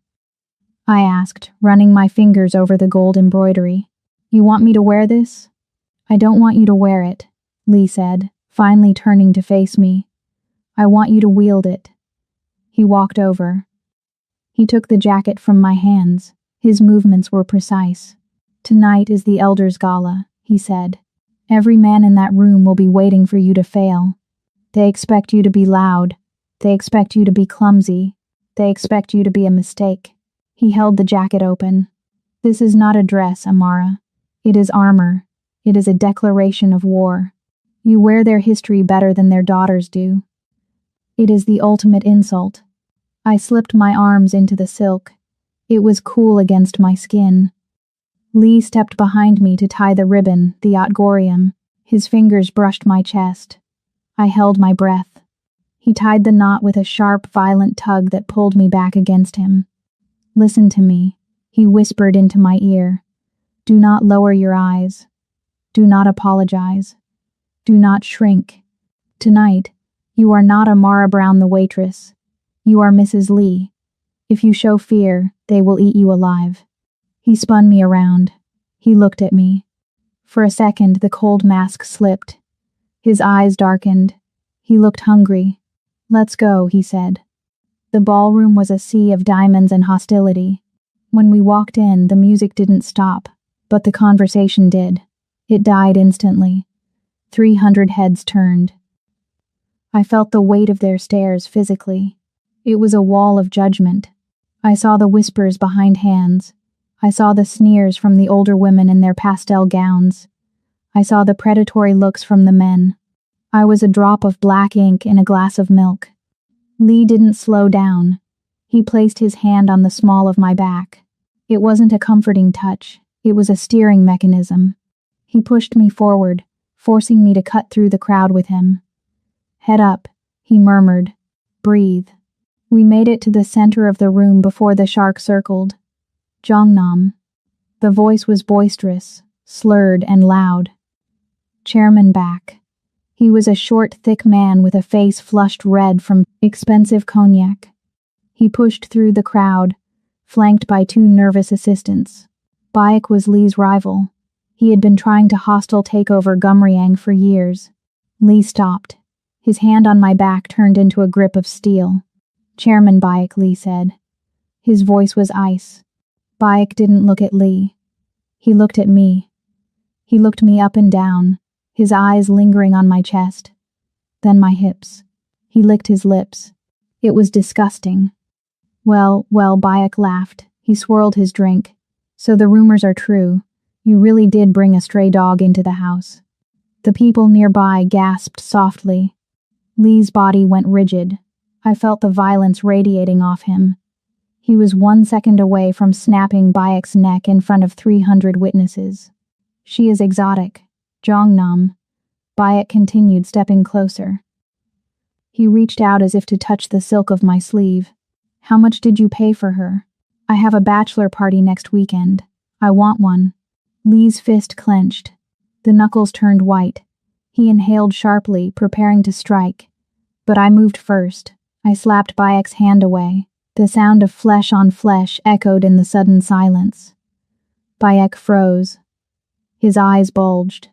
I asked, running my fingers over the gold embroidery. You want me to wear this? I don't want you to wear it, Lee said, finally turning to face me. I want you to wield it. He walked over. He took the jacket from my hands. His movements were precise. Tonight is the Elders' Gala, he said. Every man in that room will be waiting for you to fail. They expect you to be loud. They expect you to be clumsy. They expect you to be a mistake. He held the jacket open. This is not a dress, Amara. It is armor. It is a declaration of war. You wear their history better than their daughters do. It is the ultimate insult. I slipped my arms into the silk. It was cool against my skin. Lee stepped behind me to tie the ribbon, the Otgorium. His fingers brushed my chest. I held my breath. He tied the knot with a sharp, violent tug that pulled me back against him. Listen to me, he whispered into my ear. Do not lower your eyes. Do not apologize. Do not shrink. Tonight, you are not Amara Brown the waitress. You are Mrs. Lee. If you show fear, they will eat you alive. He spun me around. He looked at me. For a second, the cold mask slipped. His eyes darkened. He looked hungry. Let's go, he said. The ballroom was a sea of diamonds and hostility. When we walked in, the music didn't stop, but the conversation did. It died instantly. 300 heads turned. I felt the weight of their stares physically. It was a wall of judgment. I saw the whispers behind hands. I saw the sneers from the older women in their pastel gowns. I saw the predatory looks from the men. I was a drop of black ink in a glass of milk. Lee didn't slow down. He placed his hand on the small of my back. It wasn't a comforting touch. It was a steering mechanism. He pushed me forward, forcing me to cut through the crowd with him. Head up, he murmured. Breathe. We made it to the center of the room before the shark circled. Jongnam. The voice was boisterous, slurred, and loud. Chairman back. He was a short, thick man with a face flushed red from expensive cognac. He pushed through the crowd, flanked by 2 nervous assistants. Bayek was Lee's rival. He had been trying to hostile take over Gumriang for years. Lee stopped. His hand on my back turned into a grip of steel. Chairman Bayek, Lee said. His voice was ice. Bayek didn't look at Lee. He looked at me. He looked me up and down, his eyes lingering on my chest. Then my hips. He licked his lips. It was disgusting. Well, Bayek laughed. He swirled his drink. So the rumors are true. You really did bring a stray dog into the house. The people nearby gasped softly. Lee's body went rigid. I felt the violence radiating off him. He was 1 second away from snapping Bayek's neck in front of 300 witnesses. She is exotic. Jongnam. Bayek continued, stepping closer. He reached out as if to touch the silk of my sleeve. How much did you pay for her? I have a bachelor party next weekend. I want one. Lee's fist clenched. The knuckles turned white. He inhaled sharply, preparing to strike. But I moved first. I slapped Bayek's hand away. The sound of flesh on flesh echoed in the sudden silence. Bayek froze. His eyes bulged.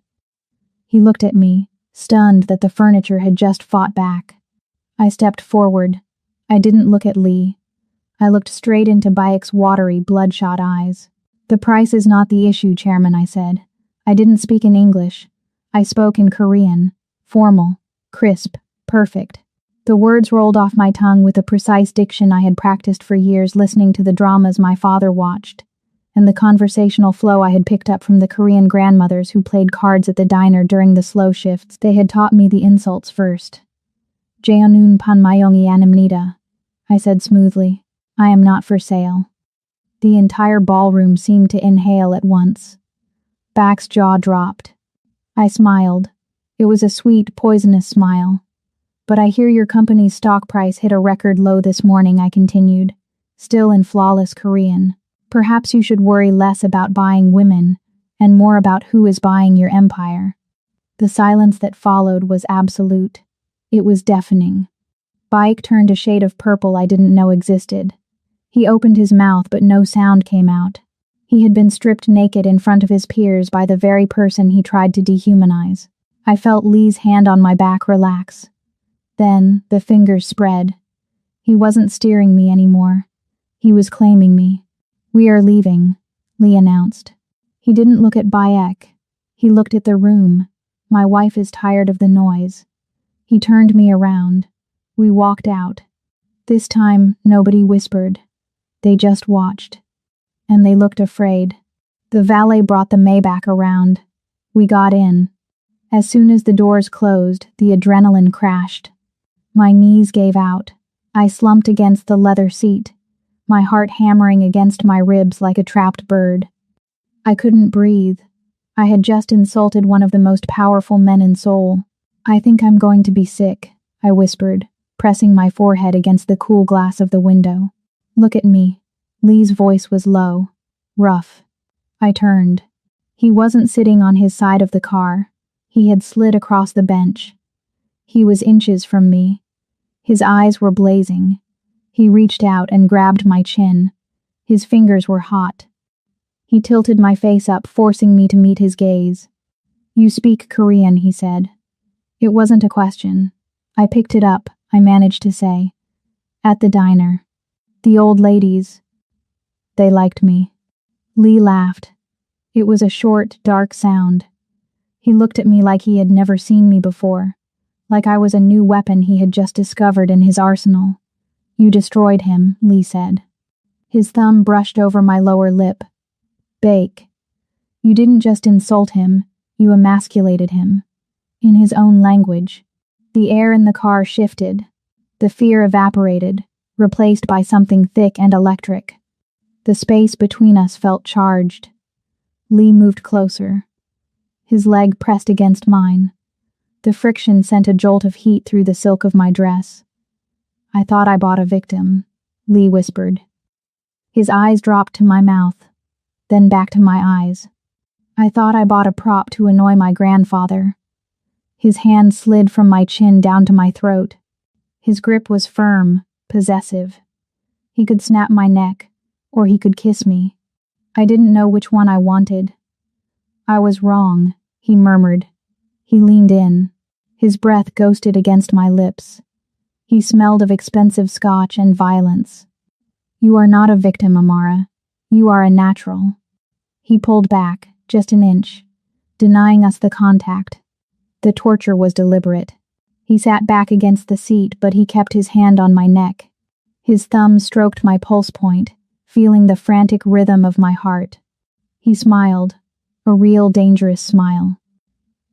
He looked at me, stunned that the furniture had just fought back. I stepped forward. I didn't look at Lee. I looked straight into Bayek's watery, bloodshot eyes. The price is not the issue, Chairman, I said. I didn't speak in English. I spoke in Korean. Formal, crisp, perfect. The words rolled off my tongue with the precise diction I had practiced for years listening to the dramas my father watched, and the conversational flow I had picked up from the Korean grandmothers who played cards at the diner during the slow shifts. They had taught me the insults first. Jeonun panmayongi animnida, I said smoothly. I am not for sale. The entire ballroom seemed to inhale at once. Back's jaw dropped. I smiled. It was a sweet, poisonous smile. But I hear your company's stock price hit a record low this morning, I continued, still in flawless Korean. Perhaps you should worry less about buying women and more about who is buying your empire. The silence that followed was absolute. It was deafening. Bayek turned a shade of purple I didn't know existed. He opened his mouth, but no sound came out. He had been stripped naked in front of his peers by the very person he tried to dehumanize. I felt Lee's hand on my back relax. Then, the fingers spread. He wasn't steering me anymore. He was claiming me. "We are leaving," Lee announced. He didn't look at Bayek. He looked at the room. "My wife is tired of the noise." He turned me around. We walked out. This time, nobody whispered. They just watched. And they looked afraid. The valet brought the Maybach around. We got in. As soon as the doors closed, the adrenaline crashed. My knees gave out. I slumped against the leather seat, my heart hammering against my ribs like a trapped bird. I couldn't breathe. I had just insulted one of the most powerful men in Seoul. "I think I'm going to be sick," I whispered, pressing my forehead against the cool glass of the window. "Look at me." Lee's voice was low, rough. I turned. He wasn't sitting on his side of the car. He had slid across the bench. He was inches from me. His eyes were blazing. He reached out and grabbed my chin. His fingers were hot. He tilted my face up, forcing me to meet his gaze. "You speak Korean," he said. It wasn't a question. I picked it up, I managed to say. "At the diner. The old ladies. They liked me." Lee laughed. It was a short, dark sound. He looked at me like he had never seen me before, like I was a new weapon he had just discovered in his arsenal. "You destroyed him," Lee said. His thumb brushed over my lower lip. "Bake. You didn't just insult him, you emasculated him." In his own language. The air in the car shifted. The fear evaporated, replaced by something thick and electric. The space between us felt charged. Lee moved closer. His leg pressed against mine. The friction sent a jolt of heat through the silk of my dress. "I thought I bought a victim," Lee whispered. His eyes dropped to my mouth, then back to my eyes. "I thought I bought a prop to annoy my grandfather." His hand slid from my chin down to my throat. His grip was firm, possessive. He could snap my neck, or he could kiss me. I didn't know which one I wanted. "I was wrong," he murmured. He leaned in. His breath ghosted against my lips. He smelled of expensive scotch and violence. "You are not a victim, Amara. You are a natural." He pulled back, just an inch, denying us the contact. The torture was deliberate. He sat back against the seat, but he kept his hand on my neck. His thumb stroked my pulse point, feeling the frantic rhythm of my heart. He smiled, a real dangerous smile.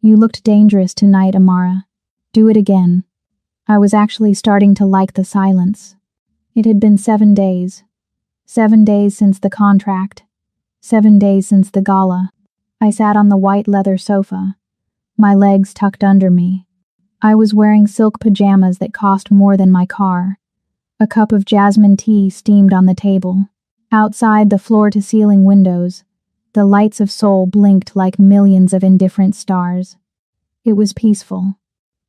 "You looked dangerous tonight, Amara. Do it again." I was actually starting to like the silence. It had been 7 days. 7 days since the contract. 7 days since the gala. I sat on the white leather sofa, my legs tucked under me. I was wearing silk pajamas that cost more than my car. A cup of jasmine tea steamed on the table. Outside the floor-to-ceiling windows, the lights of Seoul blinked like millions of indifferent stars. It was peaceful.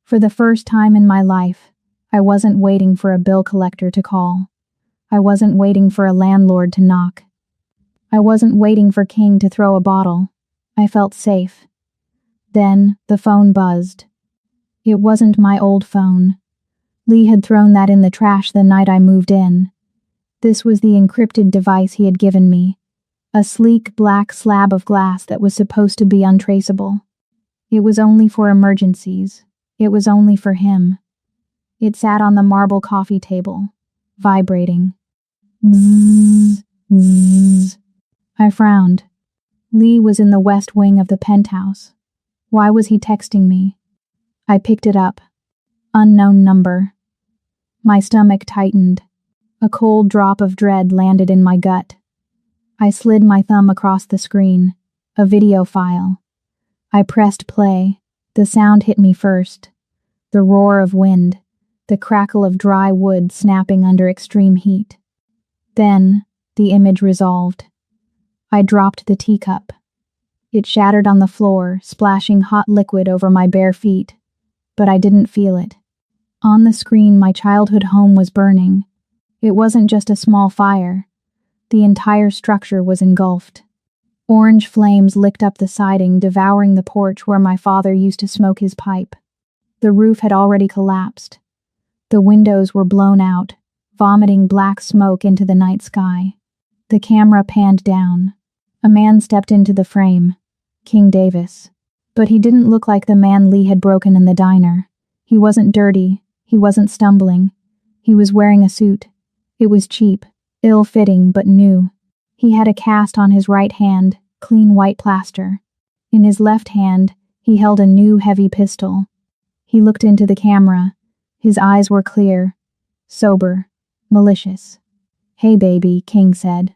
For the first time in my life, I wasn't waiting for a bill collector to call. I wasn't waiting for a landlord to knock. I wasn't waiting for King to throw a bottle. I felt safe. Then, the phone buzzed. It wasn't my old phone. Lee had thrown that in the trash the night I moved in. This was the encrypted device he had given me. A sleek black slab of glass that was supposed to be untraceable. It was only for emergencies. It was only for him. It sat on the marble coffee table, vibrating. Bzzz, bzzz. I frowned. Lee was in the west wing of the penthouse. Why was he texting me? I picked it up. Unknown number. My stomach tightened. A cold drop of dread landed in my gut. I slid my thumb across the screen. A video file. I pressed play. The sound hit me first. The roar of wind. The crackle of dry wood snapping under extreme heat. Then, the image resolved. I dropped the teacup. It shattered on the floor, splashing hot liquid over my bare feet. But I didn't feel it. On the screen, my childhood home was burning. It wasn't just a small fire. The entire structure was engulfed. Orange flames licked up the siding, devouring the porch where my father used to smoke his pipe. The roof had already collapsed. The windows were blown out, vomiting black smoke into the night sky. The camera panned down. A man stepped into the frame. King Davis. But he didn't look like the man Lee had broken in the diner. He wasn't dirty. He wasn't stumbling. He was wearing a suit. It was cheap, ill-fitting, but new. He had a cast on his right hand, clean white plaster. In his left hand, he held a new heavy pistol. He looked into the camera. His eyes were clear, sober, malicious. "Hey, baby," King said.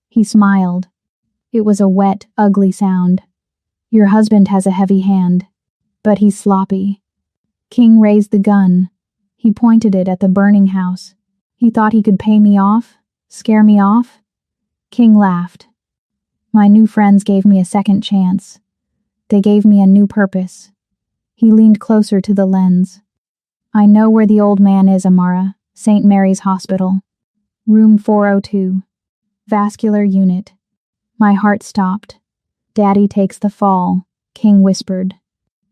He smiled. It was a wet, ugly sound. "Your husband has a heavy hand, but he's sloppy." King raised the gun. He pointed it at the burning house. He thought he could pay me off? Scare me off? King laughed. "My new friends gave me a second chance. They gave me a new purpose." He leaned closer to the lens. "I know where the old man is, Amara. St. Mary's Hospital. Room 402. Vascular unit." My heart stopped. "Daddy takes the fall," King whispered.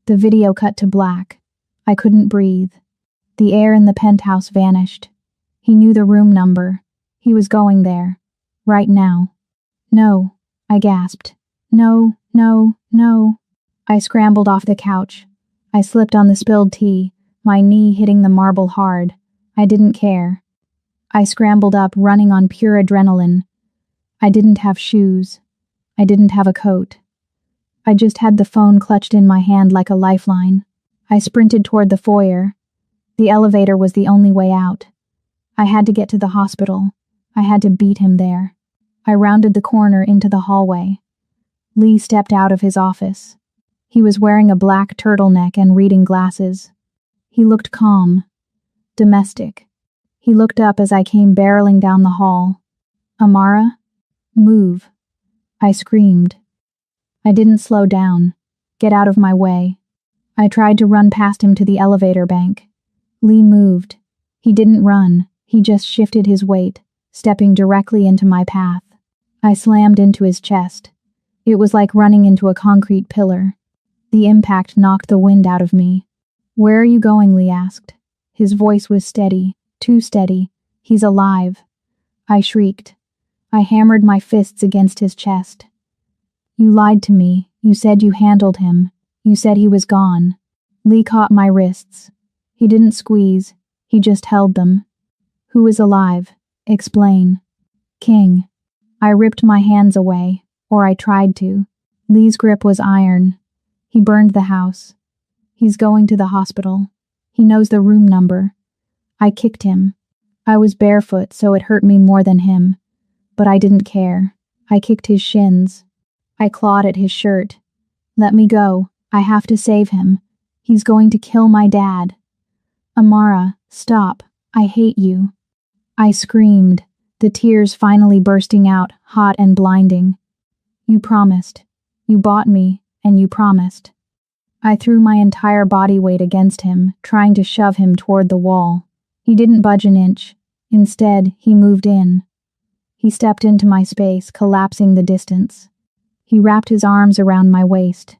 The video cut to black. I couldn't breathe. The air in the penthouse vanished. He knew the room number. He was going there. Right now. "No," I gasped. "No, no, no." I scrambled off the couch. I slipped on the spilled tea, my knee hitting the marble hard. I didn't care. I scrambled up, running on pure adrenaline. I didn't have shoes. I didn't have a coat. I just had the phone clutched in my hand like a lifeline. I sprinted toward the foyer. The elevator was the only way out. I had to get to the hospital. I had to beat him there. I rounded the corner into the hallway. Lee stepped out of his office. He was wearing a black turtleneck and reading glasses. He looked calm. Domestic. He looked up as I came barreling down the hall. "Amara? Move." I screamed. I didn't slow down. Get out of my way. I tried to run past him to the elevator bank. Lee moved. He didn't run. He just shifted his weight, stepping directly into my path. I slammed into his chest. It was like running into a concrete pillar. The impact knocked the wind out of me. "Where are you going?" Lee asked. His voice was steady, too steady. "He's alive." I shrieked. I hammered my fists against his chest. "You lied to me. You said you handled him. You said he was gone." Lee caught my wrists. He didn't squeeze. He just held them. "Who is alive? Explain." "King." I ripped my hands away, or I tried to. Lee's grip was iron. He burned the house. He's going to the hospital. He knows the room number. I kicked him. I was barefoot, so it hurt me more than him. But I didn't care. I kicked his shins. I clawed at his shirt. "Let me go. I have to save him. He's going to kill my dad." "Amara, stop. I hate you." I screamed, the tears finally bursting out, hot and blinding. "You promised. You bought me, and you promised." I threw my entire body weight against him, trying to shove him toward the wall. He didn't budge an inch. Instead, he moved in. He stepped into my space, collapsing the distance. He wrapped his arms around my waist.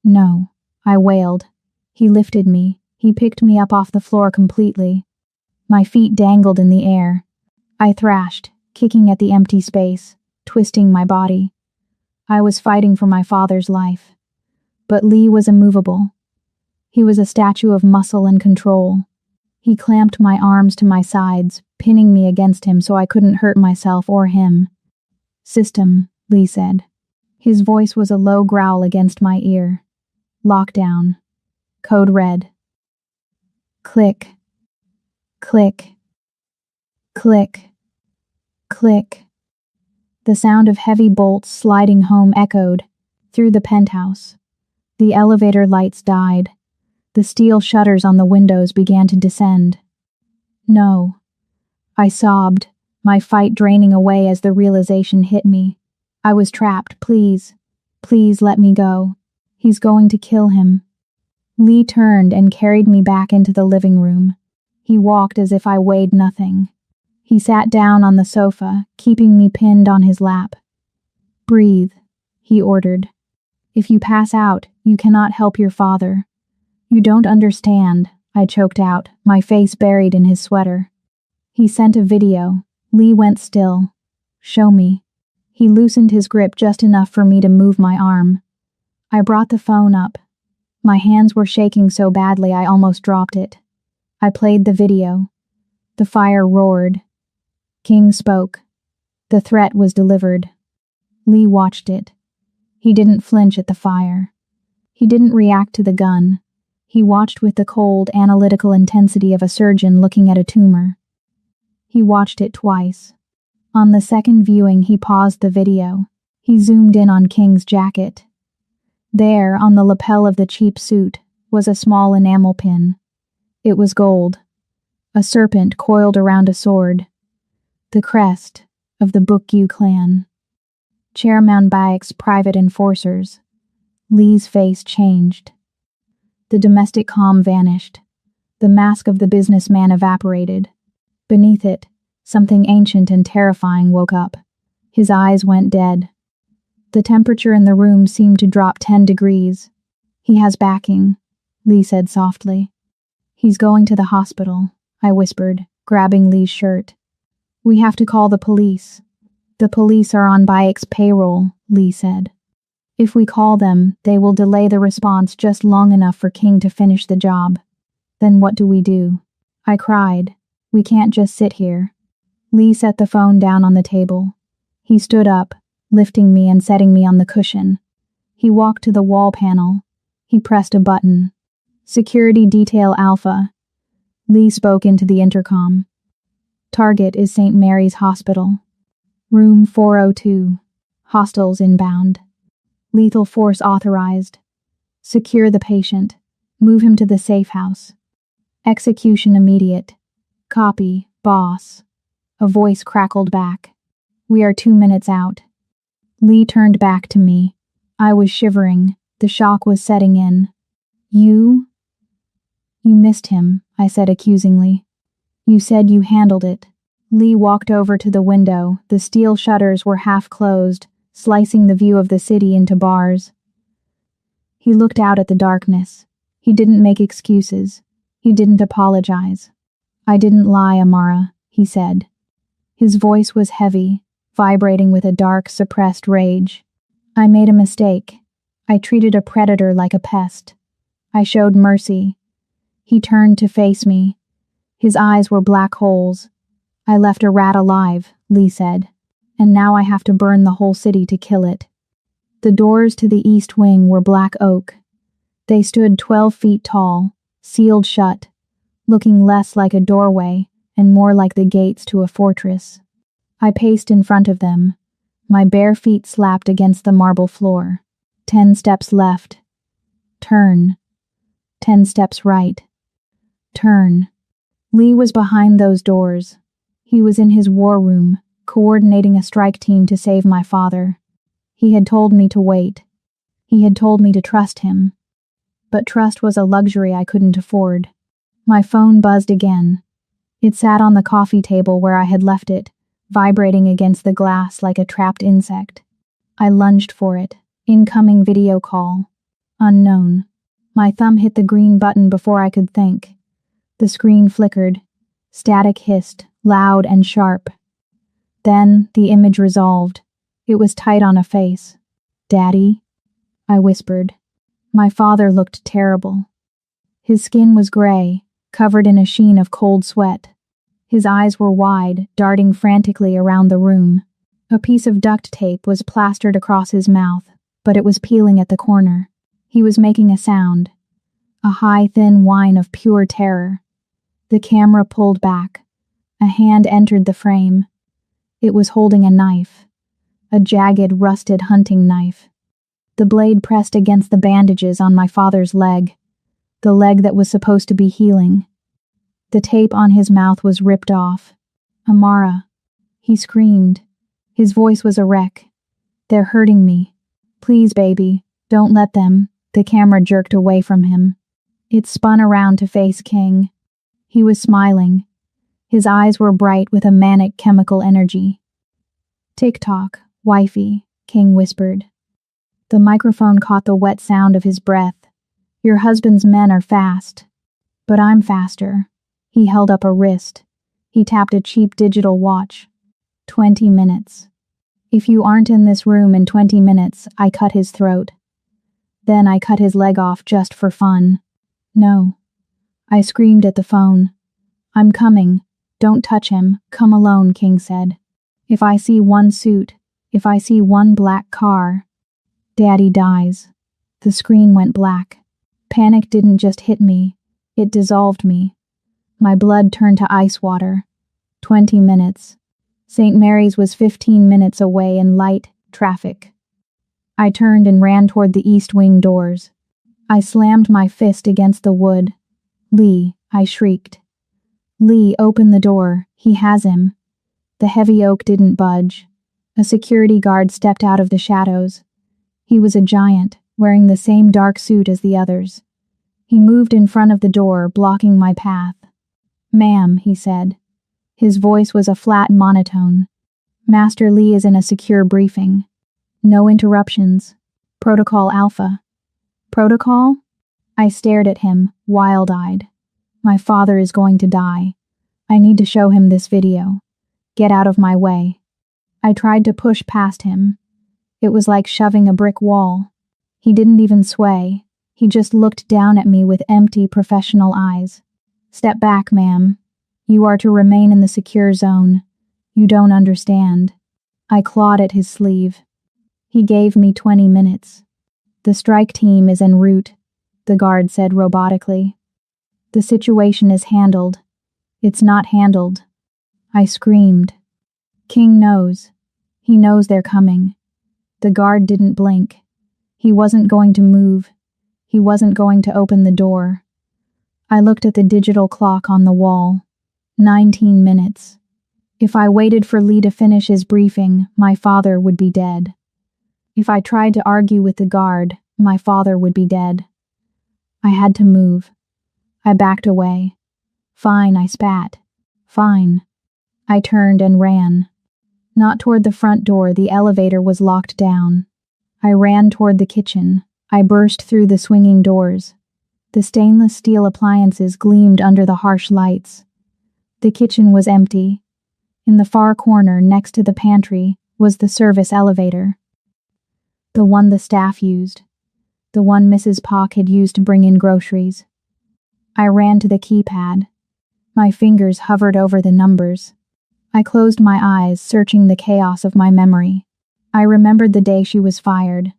"No," I wailed. He lifted me. He picked me up off the floor completely. My feet dangled in the air. I thrashed, kicking at the empty space, twisting my body. I was fighting for my father's life. But Lee was immovable. He was a statue of muscle and control. He clamped my arms to my sides, pinning me against him so I couldn't hurt myself or him. "System," Lee said. His voice was a low growl against my ear. "Lockdown. Code red." Click. Click. Click. Click. The sound of heavy bolts sliding home echoed through the penthouse. The elevator lights died. The steel shutters on the windows began to descend. "No." I sobbed, my fight draining away as the realization hit me. I was trapped. "Please. Please let me go. He's going to kill him." Lee turned and carried me back into the living room. He walked as if I weighed nothing. He sat down on the sofa, keeping me pinned on his lap. "Breathe," he ordered. "If you pass out, you cannot help your father." "You don't understand," I choked out, my face buried in his sweater. He sent a video. Lee went still. "Show me." He loosened his grip just enough for me to move my arm. I brought the phone up. My hands were shaking so badly I almost dropped it. I played the video. The fire roared. King spoke. The threat was delivered. Lee watched it. He didn't flinch at the fire. He didn't react to the gun. He watched with the cold, analytical intensity of a surgeon looking at a tumor. He watched it twice. On the second viewing, he paused the video. He zoomed in on King's jacket. There, on the lapel of the cheap suit, was a small enamel pin. It was gold. A serpent coiled around a sword. The crest of the Bukyu clan. Chairman Baek's private enforcers. Lee's face changed. The domestic calm vanished. The mask of the businessman evaporated. Beneath it, something ancient and terrifying woke up. His eyes went dead. The temperature in the room seemed to drop 10 degrees. "He has backing," Lee said softly. "He's going to the hospital," I whispered, grabbing Lee's shirt. "We have to call the police." "The police are on Baek's payroll," Lee said. "If we call them, they will delay the response just long enough for King to finish the job. Then what do we do?" I cried. "We can't just sit here." Lee set the phone down on the table. He stood up, lifting me and setting me on the cushion. He walked to the wall panel. He pressed a button. "Security Detail Alpha." Lee spoke into the intercom. "Target is St. Mary's Hospital. Room 402. Hostiles inbound. Lethal force authorized. Secure the patient. Move him to the safe house. Execution immediate. Copy, boss." A voice crackled back. "We are 2 minutes out." Lee turned back to me. I was shivering. The shock was setting in. You missed him," I said accusingly. "You said you handled it." Lee walked over to the window. The steel shutters were half closed, slicing the view of the city into bars. He looked out at the darkness. He didn't make excuses. He didn't apologize. "I didn't lie, Amara," he said. His voice was heavy, vibrating with a dark, suppressed rage. "I made a mistake. I treated a predator like a pest. I showed mercy." He turned to face me. His eyes were black holes. "I left a rat alive," Lee said, "and now I have to burn the whole city to kill it." The doors to the east wing were black oak. They stood 12 feet tall, sealed shut, looking less like a doorway and more like the gates to a fortress. I paced in front of them. My bare feet slapped against the marble floor. 10 steps left. Turn. 10 steps right. Turn. Lee was behind those doors. He was in his war room, coordinating a strike team to save my father. He had told me to wait. He had told me to trust him. But trust was a luxury I couldn't afford. My phone buzzed again. It sat on the coffee table where I had left it, vibrating against the glass like a trapped insect. I lunged for it. Incoming video call. Unknown. My thumb hit the green button before I could think. The screen flickered. Static hissed, loud and sharp. Then the image resolved. It was tight on a face. "Daddy?" I whispered. My father looked terrible. His skin was gray, covered in a sheen of cold sweat. His eyes were wide, darting frantically around the room. A piece of duct tape was plastered across his mouth, but it was peeling at the corner. He was making a sound. A high, thin whine of pure terror. The camera pulled back. A hand entered the frame. It was holding a knife. A jagged, rusted hunting knife. The blade pressed against the bandages on my father's leg. The leg that was supposed to be healing. The tape on his mouth was ripped off. "Amara," he screamed. His voice was a wreck. "They're hurting me. Please, baby, don't let them." The camera jerked away from him. It spun around to face King. He was smiling. His eyes were bright with a manic chemical energy. "Tick-tock, wifey," King whispered. The microphone caught the wet sound of his breath. "Your husband's men are fast. But I'm faster." He held up a wrist. He tapped a cheap digital watch. 20 minutes. "If you aren't in this room in 20 minutes, I cut his throat. Then I cut his leg off just for fun." "No." I screamed at the phone. "I'm coming. Don't touch him. Come alone," King said. "If I see one suit, if I see one black car, Daddy dies." The screen went black. Panic didn't just hit me, it dissolved me. My blood turned to ice water. 20 minutes. St. Mary's was 15 minutes away in light traffic. I turned and ran toward the east wing doors. I slammed my fist against the wood. "Lee," I shrieked. "Lee, open the door. He has him." The heavy oak didn't budge. A security guard stepped out of the shadows. He was a giant, wearing the same dark suit as the others. He moved in front of the door, blocking my path. "Ma'am," he said. His voice was a flat monotone. "Master Lee is in a secure briefing. No interruptions. Protocol Alpha." "Protocol?" I stared at him, wild-eyed. "My father is going to die. I need to show him this video. Get out of my way." I tried to push past him. It was like shoving a brick wall. He didn't even sway. He just looked down at me with empty, professional eyes. "Step back, ma'am. You are to remain in the secure zone. You don't understand." I clawed at his sleeve. He gave me 20 minutes. "The strike team is en route," the guard said robotically. "The situation is handled." "It's not handled." I screamed. "King knows. He knows they're coming." The guard didn't blink. He wasn't going to move. He wasn't going to open the door. I looked at the digital clock on the wall. 19 minutes. If I waited for Lee to finish his briefing, my father would be dead. If I tried to argue with the guard, my father would be dead. I had to move. I backed away. "Fine," I spat. "Fine." I turned and ran. Not toward the front door, the elevator was locked down. I ran toward the kitchen. I burst through the swinging doors. The stainless steel appliances gleamed under the harsh lights. The kitchen was empty. In the far corner, next to the pantry, was the service elevator. The one the staff used. The one Mrs. Pock had used to bring in groceries. I ran to the keypad. My fingers hovered over the numbers. I closed my eyes, searching the chaos of my memory. I remembered the day she was fired.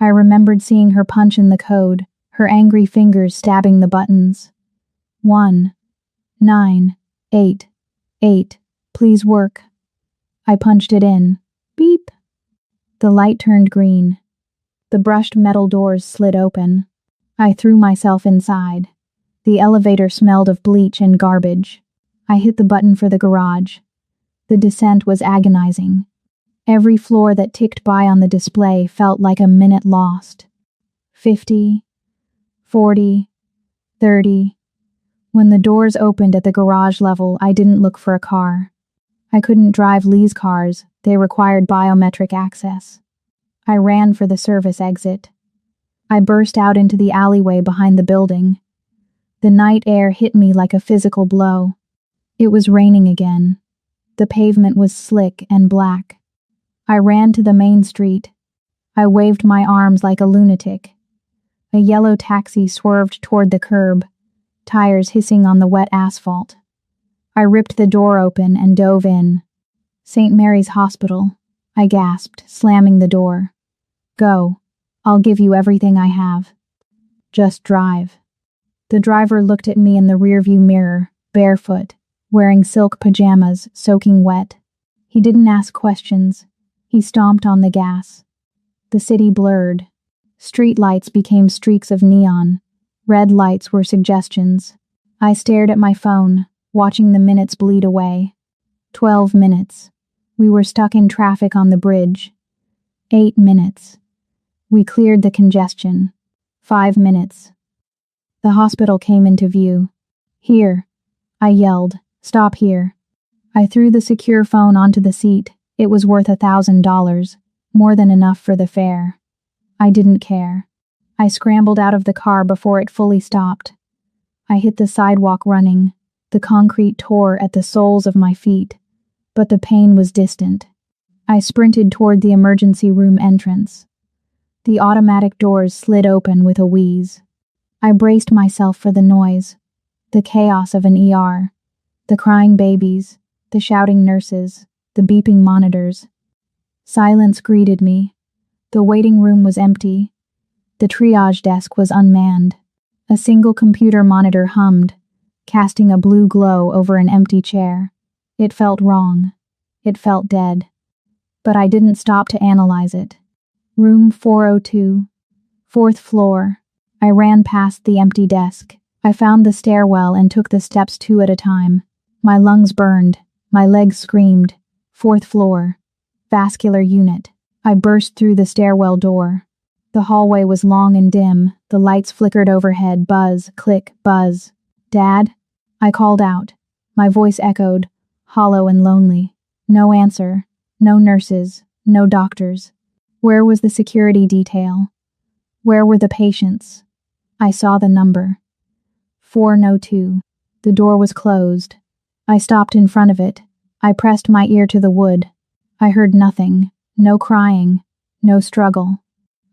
I remembered seeing her punch in the code, her angry fingers stabbing the buttons. 1, 9, 8, 8, please work. I punched it in. Beep. The light turned green. The brushed metal doors slid open. I threw myself inside. The elevator smelled of bleach and garbage. I hit the button for the garage. The descent was agonizing. Every floor that ticked by on the display felt like a minute lost. 50, 40, 30. When the doors opened at the garage level, I didn't look for a car. I couldn't drive Lee's cars. They required biometric access. I ran for the service exit. I burst out into the alleyway behind the building. The night air hit me like a physical blow. It was raining again. The pavement was slick and black. I ran to the main street. I waved my arms like a lunatic. A yellow taxi swerved toward the curb, tires hissing on the wet asphalt. I ripped the door open and dove in. "St. Mary's Hospital," I gasped, slamming the door. "Go. I'll give you everything I have. Just drive." The driver looked at me in the rearview mirror, barefoot, wearing silk pajamas, soaking wet. He didn't ask questions. He stomped on the gas. The city blurred. Street lights became streaks of neon. Red lights were suggestions. I stared at my phone, watching the minutes bleed away. 12 minutes. We were stuck in traffic on the bridge. 8 minutes. We cleared the congestion. 5 minutes. The hospital came into view. "Here," I yelled, Stop here. I threw the secure phone onto the seat. It was worth $1,000, more than enough for the fare. I didn't care. I scrambled out of the car before it fully stopped. I hit the sidewalk running. The concrete tore at the soles of my feet, but the pain was distant. I sprinted toward the emergency room entrance. The automatic doors slid open with a wheeze. I braced myself for the noise, the chaos of an ER, the crying babies, the shouting nurses, the beeping monitors. Silence greeted me. The waiting room was empty. The triage desk was unmanned. A single computer monitor hummed, casting a blue glow over an empty chair. It felt wrong. It felt dead. But I didn't stop to analyze it. Room 402. 4th floor. I ran past the empty desk. I found the stairwell and took the steps 2 at a time. My lungs burned. My legs screamed. 4th floor. Vascular unit. I burst through the stairwell door. The hallway was long and dim. The lights flickered overhead. Buzz, click, buzz. Dad? I called out. My voice echoed, hollow and lonely. No answer. No nurses. No doctors. Where was the security detail? Where were the patients? I saw the number. 402. The door was closed. I stopped in front of it. I pressed my ear to the wood. I heard nothing. No crying. No struggle.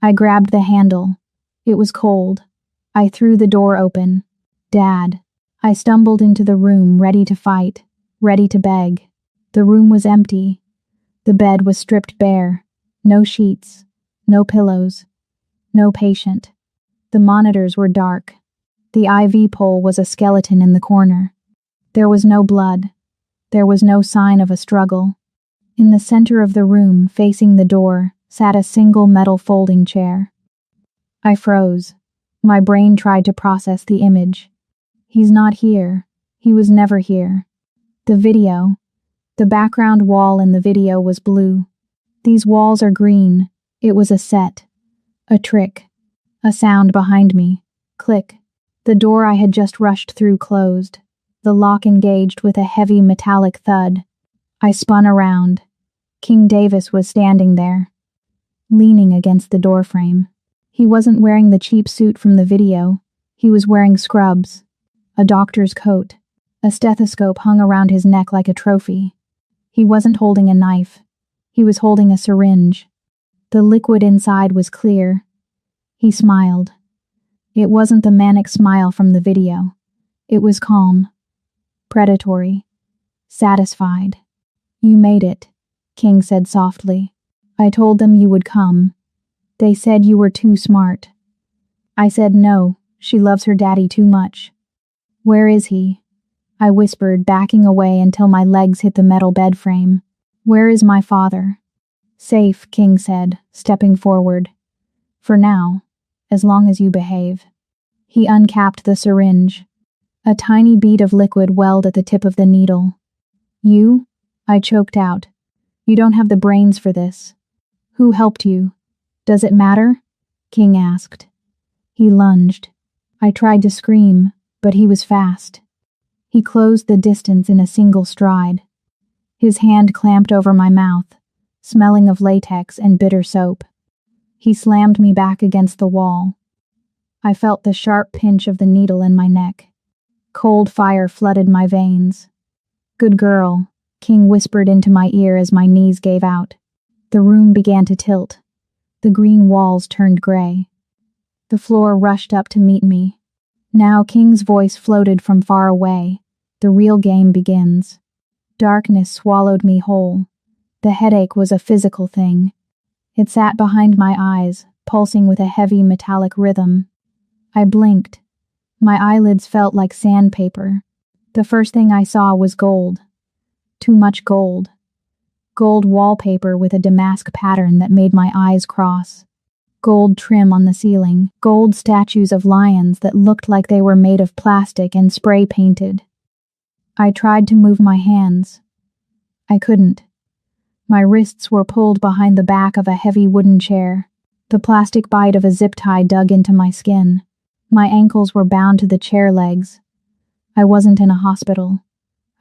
I grabbed the handle. It was cold. I threw the door open. Dad. I stumbled into the room, ready to fight, ready to beg. The room was empty. The bed was stripped bare. No sheets. No pillows. No patient. The monitors were dark. The IV pole was a skeleton in the corner. There was no blood. There was no sign of a struggle. In the center of the room, facing the door, sat a single metal folding chair. I froze. My brain tried to process the image. He's not here. He was never here. The video. The background wall in the video was blue. These walls are green. It was a set. A trick. A sound behind me. Click. The door I had just rushed through closed. The lock engaged with a heavy metallic thud. I spun around. King Davis was standing there, leaning against the doorframe. He wasn't wearing the cheap suit from the video. He was wearing scrubs, a doctor's coat. A stethoscope hung around his neck like a trophy. He wasn't holding a knife. He was holding a syringe. The liquid inside was clear. He smiled. It wasn't the manic smile from the video. It was calm, predatory, satisfied. You made it, King said softly. I told them you would come. They said you were too smart. I said no, she loves her daddy too much. Where is he? I whispered, backing away until my legs hit the metal bed frame. Where is my father? Safe, King said, stepping forward. For now, as long as you behave. He uncapped the syringe. A tiny bead of liquid welled at the tip of the needle. You? I choked out. You don't have the brains for this. Who helped you? Does it matter? King asked. He lunged. I tried to scream, but he was fast. He closed the distance in a single stride. His hand clamped over my mouth, smelling of latex and bitter soap. He slammed me back against the wall. I felt the sharp pinch of the needle in my neck. Cold fire flooded my veins. Good girl, King whispered into my ear as my knees gave out. The room began to tilt. The green walls turned gray. The floor rushed up to meet me. Now King's voice floated from far away. The real game begins. Darkness swallowed me whole. The headache was a physical thing. It sat behind my eyes, pulsing with a heavy metallic rhythm. I blinked. My eyelids felt like sandpaper. The first thing I saw was gold. Too much gold. Gold wallpaper with a damask pattern that made my eyes cross. Gold trim on the ceiling. Gold statues of lions that looked like they were made of plastic and spray painted. I tried to move my hands. I couldn't. My wrists were pulled behind the back of a heavy wooden chair. The plastic bite of a zip tie dug into my skin. My ankles were bound to the chair legs. I wasn't in a hospital.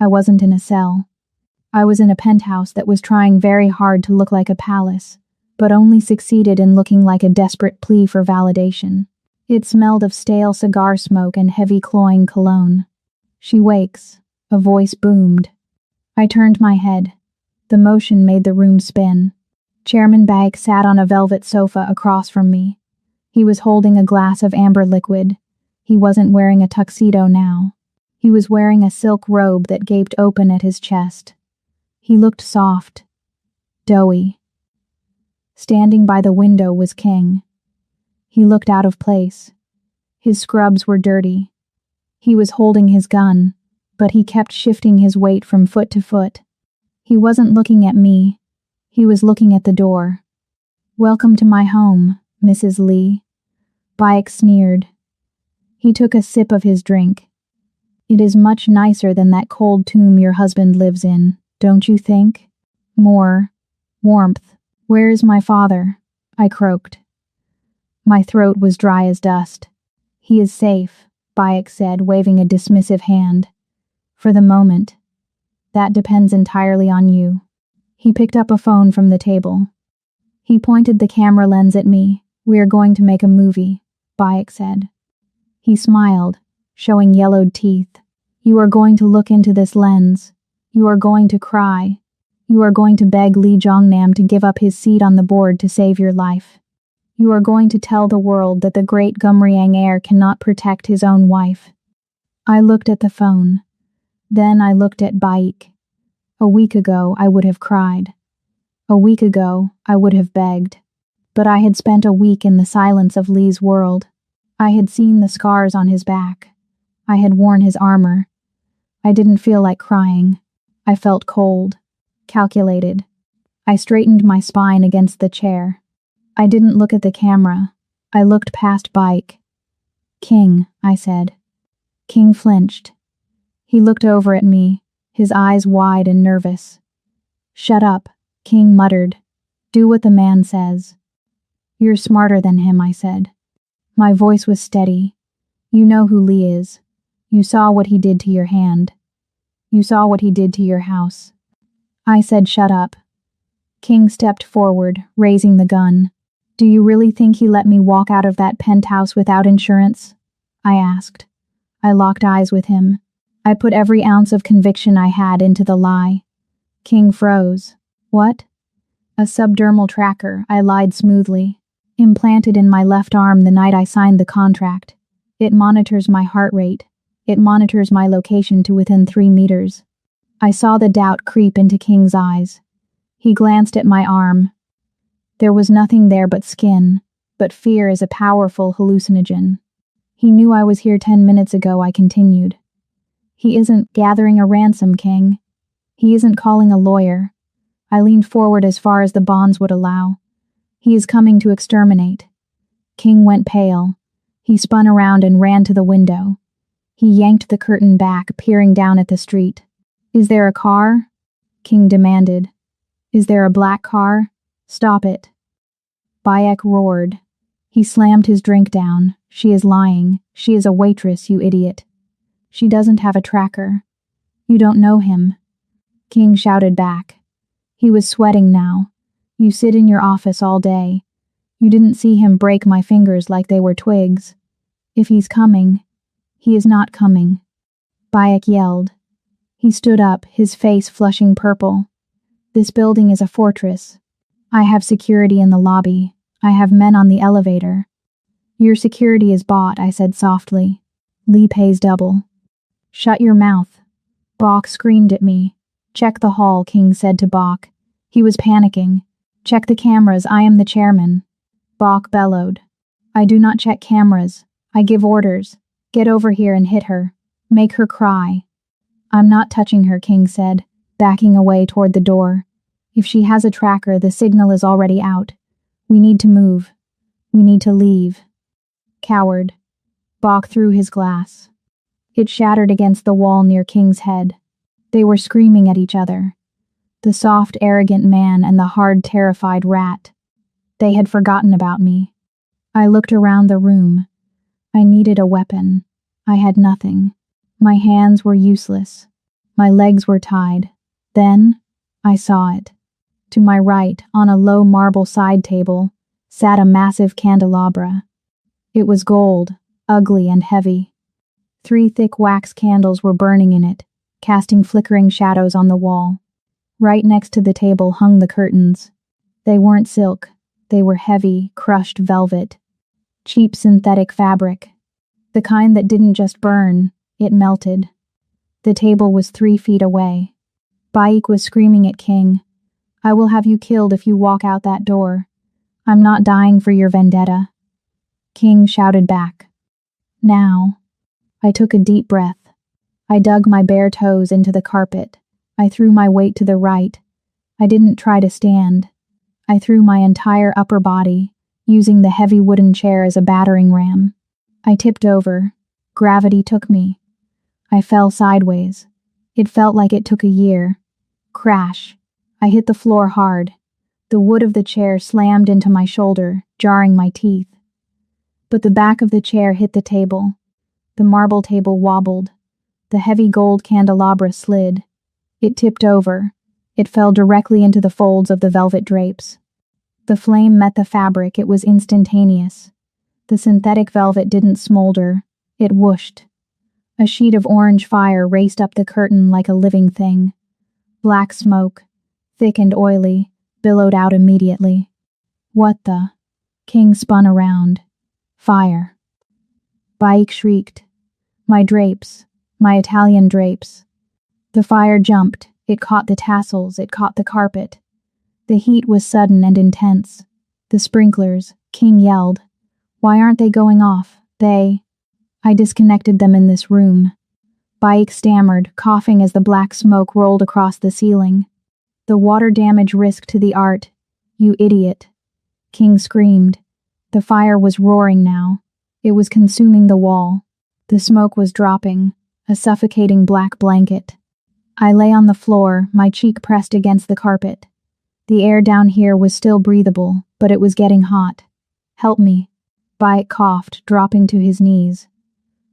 I wasn't in a cell. I was in a penthouse that was trying very hard to look like a palace, but only succeeded in looking like a desperate plea for validation. It smelled of stale cigar smoke and heavy cloying cologne. "She wakes," a voice boomed. I turned my head. The motion made the room spin. Chairman Baek sat on a velvet sofa across from me. He was holding a glass of amber liquid. He wasn't wearing a tuxedo now. He was wearing a silk robe that gaped open at his chest. He looked soft, doughy. Standing by the window was King. He looked out of place. His scrubs were dirty. He was holding his gun, but he kept shifting his weight from foot to foot. He wasn't looking at me. He was looking at the door. "Welcome to my home, Mrs. Lee," Baek sneered. He took a sip of his drink. "It is much nicer than that cold tomb your husband lives in, don't you think? More warmth." "Where is my father?" I croaked. My throat was dry as dust. "He is safe," Baek said, waving a dismissive hand. "For the moment. That depends entirely on you." He picked up a phone from the table. He pointed the camera lens at me. "We are going to make a movie," Baek said. He smiled, showing yellowed teeth. "You are going to look into this lens. You are going to cry. You are going to beg Lee Jongnam to give up his seat on the board to save your life. You are going to tell the world that the great Gumriang heir cannot protect his own wife." I looked at the phone. Then I looked at Baek. A week ago, I would have cried. A week ago, I would have begged. But I had spent a week in the silence of Lee's world. I had seen the scars on his back. I had worn his armor. I didn't feel like crying. I felt cold, calculated. I straightened my spine against the chair. I didn't look at the camera. I looked past Baek. "King," I said. King flinched. He looked over at me, his eyes wide and nervous. "Shut up," King muttered. "Do what the man says." "You're smarter than him," I said. My voice was steady. "You know who Lee is. You saw what he did to your hand. You saw what he did to your house." I said, "Shut up." King stepped forward, raising the gun. "Do you really think he let me walk out of that penthouse without insurance?" I asked. I locked eyes with him. I put every ounce of conviction I had into the lie. King froze. "What?" "A subdermal tracker," I lied smoothly. "Implanted in my left arm the night I signed the contract. It monitors my heart rate. It monitors my location to within 3 meters. I saw the doubt creep into King's eyes. He glanced at my arm. There was nothing there but skin, but fear is a powerful hallucinogen. "He knew I was here 10 minutes ago," I continued. "He isn't gathering a ransom, King. He isn't calling a lawyer." I leaned forward as far as the bonds would allow. "He is coming to exterminate." King went pale. He spun around and ran to the window. He yanked the curtain back, peering down at the street. "Is there a car?" King demanded. "Is there a black car? Stop it." Baek roared. He slammed his drink down. "She is lying. She is a waitress, you idiot. She doesn't have a tracker. You don't know him." King shouted back. He was sweating now. "You sit in your office all day. You didn't see him break my fingers like they were twigs. If he's coming, he is not coming." Baek yelled. He stood up, his face flushing purple. "This building is a fortress. I have security in the lobby. I have men on the elevator." "Your security is bought," I said softly. "Lee pays double." "Shut your mouth." Bok screamed at me. "Check the hall," King said to Bok. He was panicking. "Check the cameras, I am the chairman." Bok bellowed. "I do not check cameras. I give orders. Get over here and hit her. Make her cry." "I'm not touching her," King said, backing away toward the door. "If she has a tracker, the signal is already out. We need to move. We need to leave." "Coward." Bok threw his glass. It shattered against the wall near King's head. They were screaming at each other. The soft, arrogant man and the hard, terrified rat. They had forgotten about me. I looked around the room. I needed a weapon. I had nothing. My hands were useless. My legs were tied. Then, I saw it. To my right, on a low marble side table, sat a massive candelabra. It was gold, ugly and heavy. 3 thick wax candles were burning in it, casting flickering shadows on the wall. Right next to the table hung the curtains. They weren't silk. They were heavy, crushed velvet. Cheap synthetic fabric. The kind that didn't just burn, it melted. The table was 3 feet away. Baik was screaming at King. "I will have you killed if you walk out that door. I'm not dying for your vendetta." King shouted back. "Now." I took a deep breath. I dug my bare toes into the carpet. I threw my weight to the right. I didn't try to stand. I threw my entire upper body, using the heavy wooden chair as a battering ram. I tipped over. Gravity took me. I fell sideways. It felt like it took a year. Crash. I hit the floor hard. The wood of the chair slammed into my shoulder, jarring my teeth. But the back of the chair hit the table. The marble table wobbled. The heavy gold candelabra slid. It tipped over. It fell directly into the folds of the velvet drapes. The flame met the fabric. It was instantaneous. The synthetic velvet didn't smolder. It whooshed. A sheet of orange fire raced up the curtain like a living thing. Black smoke, thick and oily, billowed out immediately. "What the?" King spun around. "Fire." Baik shrieked. "My drapes. My Italian drapes." The fire jumped. It caught the tassels. It caught the carpet. The heat was sudden and intense. "The sprinklers," King yelled. "Why aren't they going off? I disconnected them in this room." Baik stammered, coughing as the black smoke rolled across the ceiling. "The water damage risk to the art. You idiot." King screamed. The fire was roaring now. It was consuming the wall. The smoke was dropping, a suffocating black blanket. I lay on the floor, my cheek pressed against the carpet. The air down here was still breathable, but it was getting hot. "Help me." Baik coughed, dropping to his knees.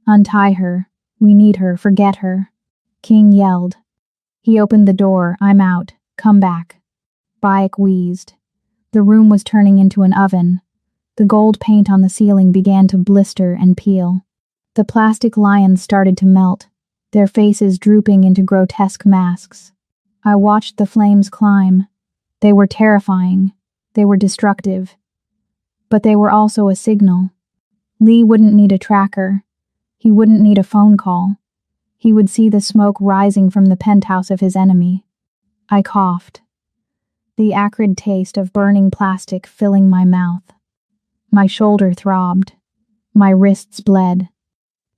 "Untie her. We need her. Forget her." King yelled. He opened the door. "I'm out. Come back." Baik wheezed. The room was turning into an oven. The gold paint on the ceiling began to blister and peel. The plastic lions started to melt, their faces drooping into grotesque masks. I watched the flames climb. They were terrifying. They were destructive. But they were also a signal. Lee wouldn't need a tracker. He wouldn't need a phone call. He would see the smoke rising from the penthouse of his enemy. I coughed. The acrid taste of burning plastic filling my mouth. My shoulder throbbed. My wrists bled.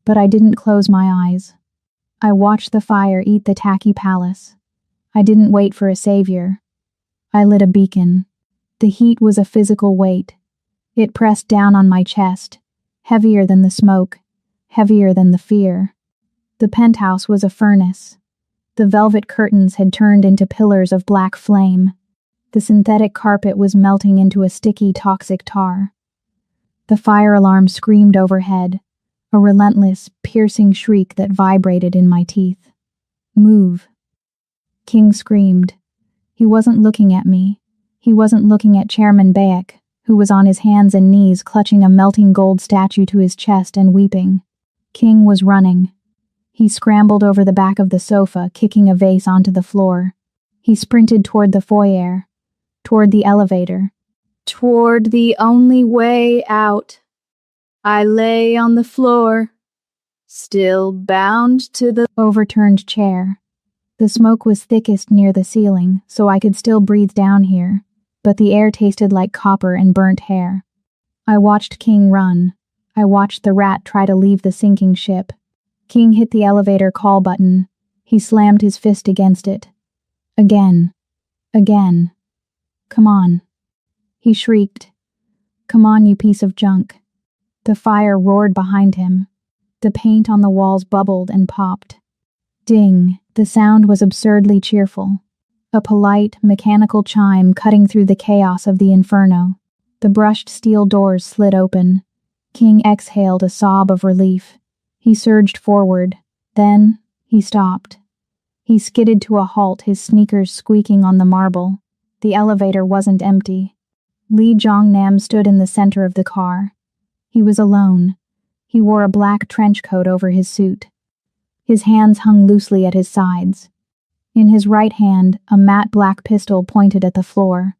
But I didn't close my eyes. I watched the fire eat the tacky palace. I didn't wait for a savior. I lit a beacon. The heat was a physical weight. It pressed down on my chest, heavier than the smoke, heavier than the fear. The penthouse was a furnace. The velvet curtains had turned into pillars of black flame. The synthetic carpet was melting into a sticky, toxic tar. The fire alarm screamed overhead, a relentless, piercing shriek that vibrated in my teeth. "Move." King screamed. He wasn't looking at me. He wasn't looking at Chairman Bayek, who was on his hands and knees clutching a melting gold statue to his chest and weeping. King was running. He scrambled over the back of the sofa, kicking a vase onto the floor. He sprinted toward the foyer, toward the elevator, toward the only way out. I lay on the floor, still bound to the overturned chair. The smoke was thickest near the ceiling, so I could still breathe down here, but the air tasted like copper and burnt hair. I watched King run. I watched the rat try to leave the sinking ship. King hit the elevator call button. He slammed his fist against it. Again. Again. "Come on." He shrieked. "Come on, you piece of junk." The fire roared behind him. The paint on the walls bubbled and popped. Ding. The sound was absurdly cheerful. A polite, mechanical chime cutting through the chaos of the inferno. The brushed steel doors slid open. King exhaled a sob of relief. He surged forward. Then, he stopped. He skidded to a halt, his sneakers squeaking on the marble. The elevator wasn't empty. Lee Jongnam stood in the center of the car. He was alone. He wore a black trench coat over his suit. His hands hung loosely at his sides. In his right hand, a matte black pistol pointed at the floor.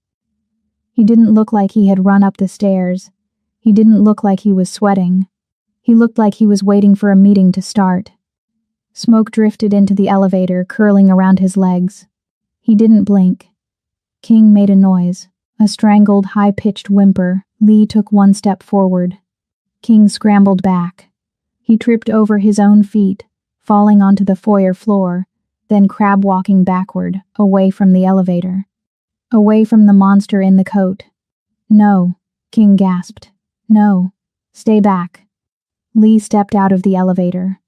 He didn't look like he had run up the stairs. He didn't look like he was sweating. He looked like he was waiting for a meeting to start. Smoke drifted into the elevator, curling around his legs. He didn't blink. King made a noise, a strangled, high-pitched whimper. Lee took one step forward. King scrambled back. He tripped over his own feet, falling onto the foyer floor, then crab-walking backward, away from the elevator. Away from the monster in the coat. "No," King gasped. "No. Stay back." Lee stepped out of the elevator.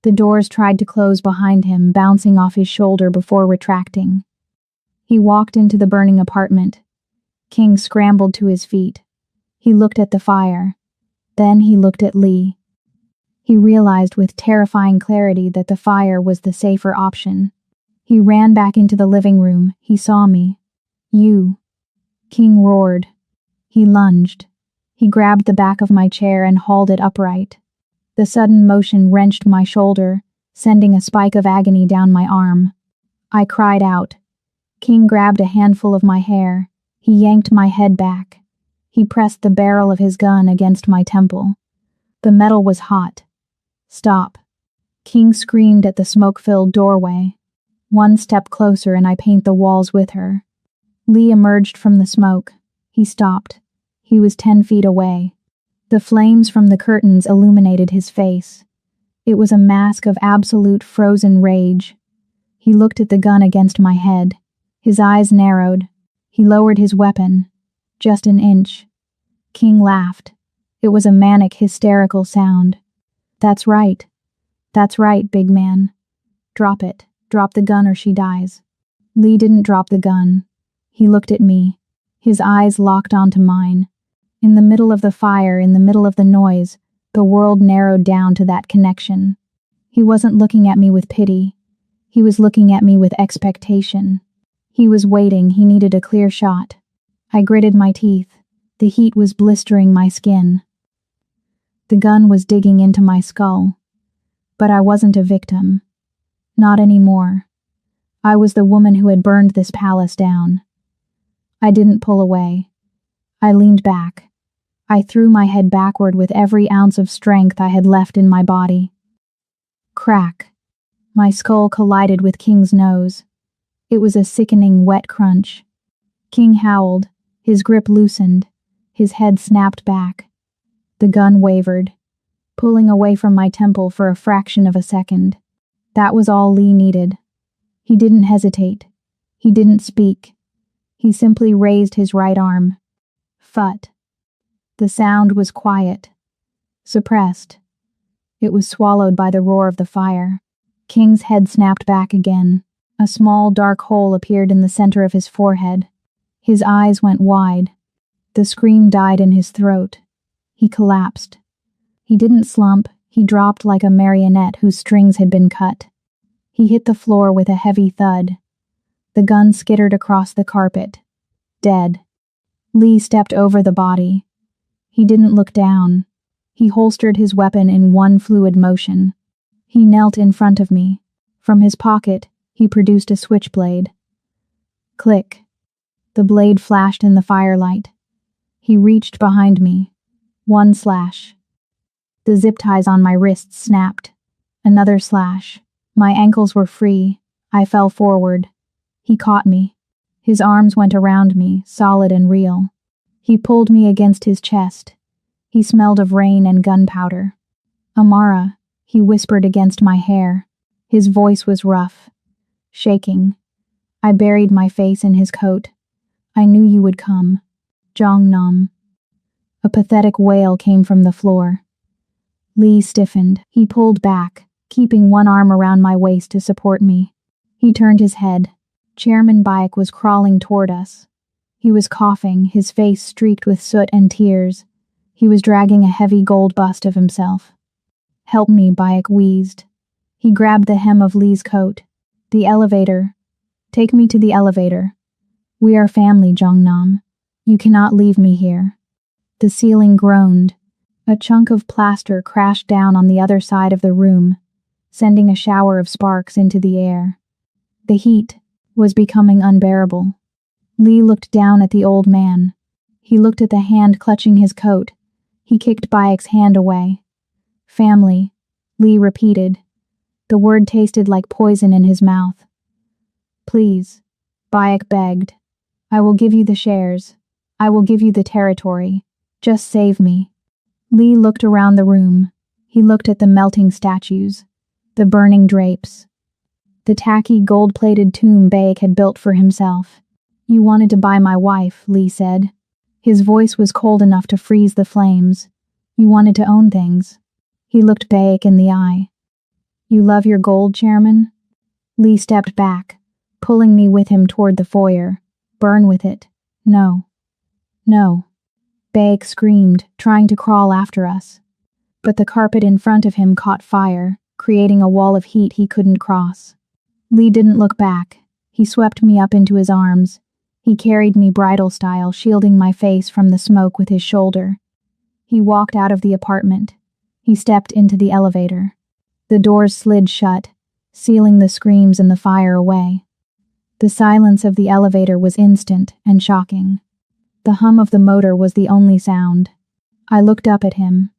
The doors tried to close behind him, bouncing off his shoulder before retracting. He walked into the burning apartment. King scrambled to his feet. He looked at the fire. Then he looked at Lee. He realized with terrifying clarity that the fire was the safer option. He ran back into the living room. He saw me. "You." King roared. He lunged. He grabbed the back of my chair and hauled it upright. The sudden motion wrenched my shoulder, sending a spike of agony down my arm. I cried out. King grabbed a handful of my hair. He yanked my head back. He pressed the barrel of his gun against my temple. The metal was hot. "Stop." King screamed at the smoke-filled doorway. One step closer and I paint the walls with her. Lee emerged from the smoke. He stopped. He was 10 feet away. The flames from the curtains illuminated his face. It was a mask of absolute frozen rage. He looked at the gun against my head. His eyes narrowed. He lowered his weapon. Just an inch. King laughed. It was a manic, hysterical sound. "That's right. That's right, big man. Drop it. Drop the gun or she dies." Lee didn't drop the gun. He looked at me. His eyes locked onto mine. In the middle of the fire, in the middle of the noise, the world narrowed down to that connection. He wasn't looking at me with pity. He was looking at me with expectation. He was waiting. He needed a clear shot. I gritted my teeth. The heat was blistering my skin. The gun was digging into my skull. But I wasn't a victim. Not anymore. I was the woman who had burned this palace down. I didn't pull away. I leaned back. I threw my head backward with every ounce of strength I had left in my body. Crack. My skull collided with King's nose. It was a sickening, wet crunch. King howled. His grip loosened. His head snapped back. The gun wavered, pulling away from my temple for a fraction of a second. That was all Lee needed. He didn't hesitate. He didn't speak. He simply raised his right arm. Phut. The sound was quiet, suppressed. It was swallowed by the roar of the fire. King's head snapped back again. A small, dark hole appeared in the center of his forehead. His eyes went wide. The scream died in his throat. He collapsed. He didn't slump. He dropped like a marionette whose strings had been cut. He hit the floor with a heavy thud. The gun skittered across the carpet. Dead. Lee stepped over the body. He didn't look down. He holstered his weapon in one fluid motion. He knelt in front of me. From his pocket, he produced a switchblade. Click. The blade flashed in the firelight. He reached behind me. One slash. The zip ties on my wrists snapped. Another slash. My ankles were free. I fell forward. He caught me. His arms went around me, solid and real. He pulled me against his chest. He smelled of rain and gunpowder. "Amara," he whispered against my hair. His voice was rough, shaking. I buried my face in his coat. "I knew you would come." Jongnam. A pathetic wail came from the floor. Lee stiffened. He pulled back, keeping one arm around my waist to support me. He turned his head. Chairman Bayek was crawling toward us. He was coughing, his face streaked with soot and tears. He was dragging a heavy gold bust of himself. "Help me," Bayek wheezed. He grabbed the hem of Lee's coat. The elevator. Take me to the elevator. We are family, Jongnam. You cannot leave me here. The ceiling groaned. A chunk of plaster crashed down on the other side of the room, sending a shower of sparks into the air. The heat was becoming unbearable. Lee looked down at the old man. He looked at the hand clutching his coat. He kicked Bayek's hand away. Family, Lee repeated. The word tasted like poison in his mouth. Please, Bayek begged. I will give you the shares. I will give you the territory. Just save me. Lee looked around the room. He looked at the melting statues, the burning drapes, the tacky gold-plated tomb Bayek had built for himself. You wanted to buy my wife, Lee said. His voice was cold enough to freeze the flames. You wanted to own things. He looked Bayek in the eye. You love your gold, Chairman? Lee stepped back, pulling me with him toward the foyer. Burn with it. No. No. Bayek screamed, trying to crawl after us. But the carpet in front of him caught fire, creating a wall of heat he couldn't cross. Lee didn't look back. He swept me up into his arms. He carried me bridal style, shielding my face from the smoke with his shoulder. He walked out of the apartment. He stepped into the elevator. The doors slid shut, sealing the screams and the fire away. The silence of the elevator was instant and shocking. The hum of the motor was the only sound. I looked up at him.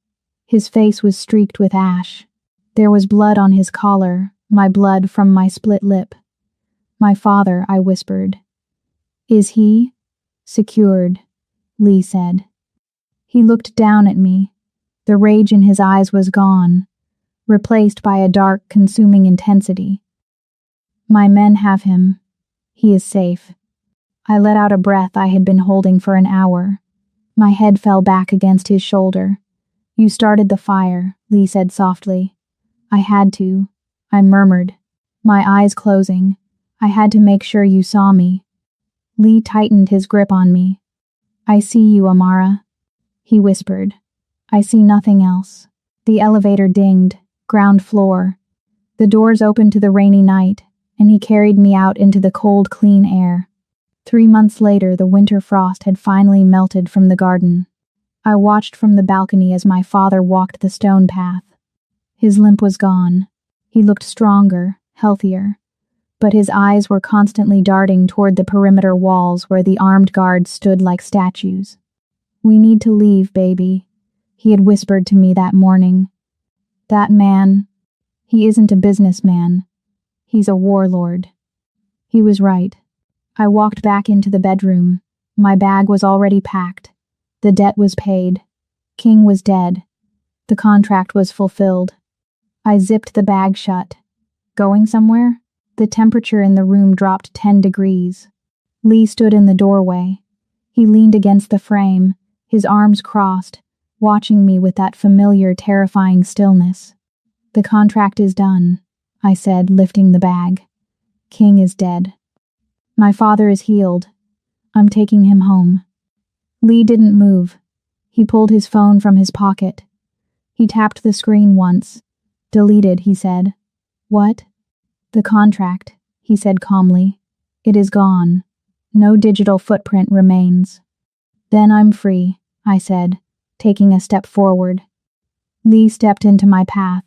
His face was streaked with ash. There was blood on his collar, my blood from my split lip. My father, I whispered. Is he? Secured, Lee said. He looked down at me. The rage in his eyes was gone, replaced by a dark, consuming intensity. My men have him. He is safe. I let out a breath I had been holding for an hour. My head fell back against his shoulder. You started the fire, Lee said softly. I had to, I murmured, my eyes closing. I had to make sure you saw me. Lee tightened his grip on me. I see you, Amara, he whispered. I see nothing else. The elevator dinged, ground floor. The doors opened to the rainy night, and he carried me out into the cold, clean air. 3 months later, the winter frost had finally melted from the garden. I watched from the balcony as my father walked the stone path. His limp was gone. He looked stronger, healthier, but his eyes were constantly darting toward the perimeter walls where the armed guards stood like statues. We need to leave, baby, he had whispered to me that morning. That man, he isn't a businessman. He's a warlord. He was right. I walked back into the bedroom. My bag was already packed. The debt was paid. King was dead. The contract was fulfilled. I zipped the bag shut. Going somewhere? The temperature in the room dropped 10 degrees. Lee stood in the doorway. He leaned against the frame, his arms crossed, watching me with that familiar, terrifying stillness. The contract is done, I said, lifting the bag. King is dead. My father is healed. I'm taking him home. Lee didn't move. He pulled his phone from his pocket. He tapped the screen once. Deleted, he said. What? The contract, he said calmly. It is gone. No digital footprint remains. Then I'm free, I said, taking a step forward. Lee stepped into my path.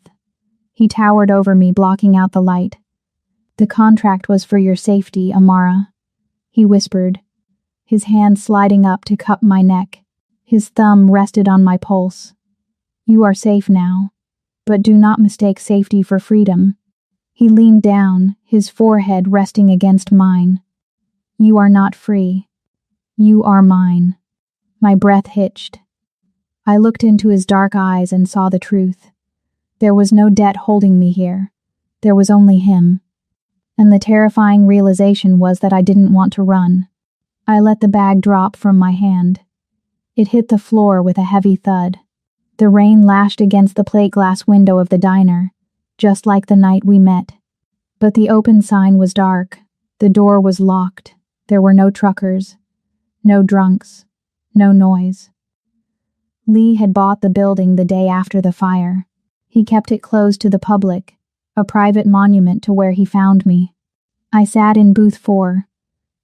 He towered over me, blocking out the light. The contract was for your safety, Amara, he whispered, his hand sliding up to cup my neck. His thumb rested on my pulse. You are safe now, but do not mistake safety for freedom. He leaned down, his forehead resting against mine. You are not free. You are mine. My breath hitched. I looked into his dark eyes and saw the truth. There was no debt holding me here. There was only him. And the terrifying realization was that I didn't want to run. I let the bag drop from my hand. It hit the floor with a heavy thud. The rain lashed against the plate glass window of the diner, just like the night we met. But the open sign was dark. The door was locked. There were no truckers, no drunks, no noise. Lee had bought the building the day after the fire. He kept it closed to the public, a private monument to where he found me. I sat in booth 4.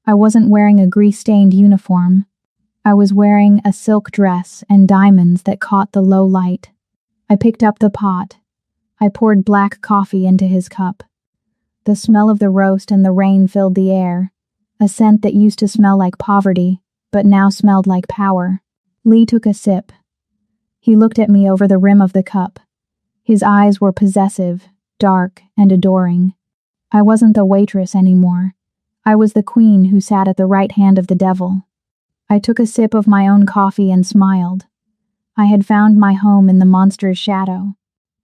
I wasn't wearing a grease-stained uniform. I was wearing a silk dress and diamonds that caught the low light. I picked up the pot. I poured black coffee into his cup. The smell of the roast and the rain filled the air, a scent that used to smell like poverty, but now smelled like power. Lee took a sip. He looked at me over the rim of the cup. His eyes were possessive, dark, and adoring. I wasn't the waitress anymore. I was the queen who sat at the right hand of the devil. I took a sip of my own coffee and smiled. I had found my home in the monster's shadow.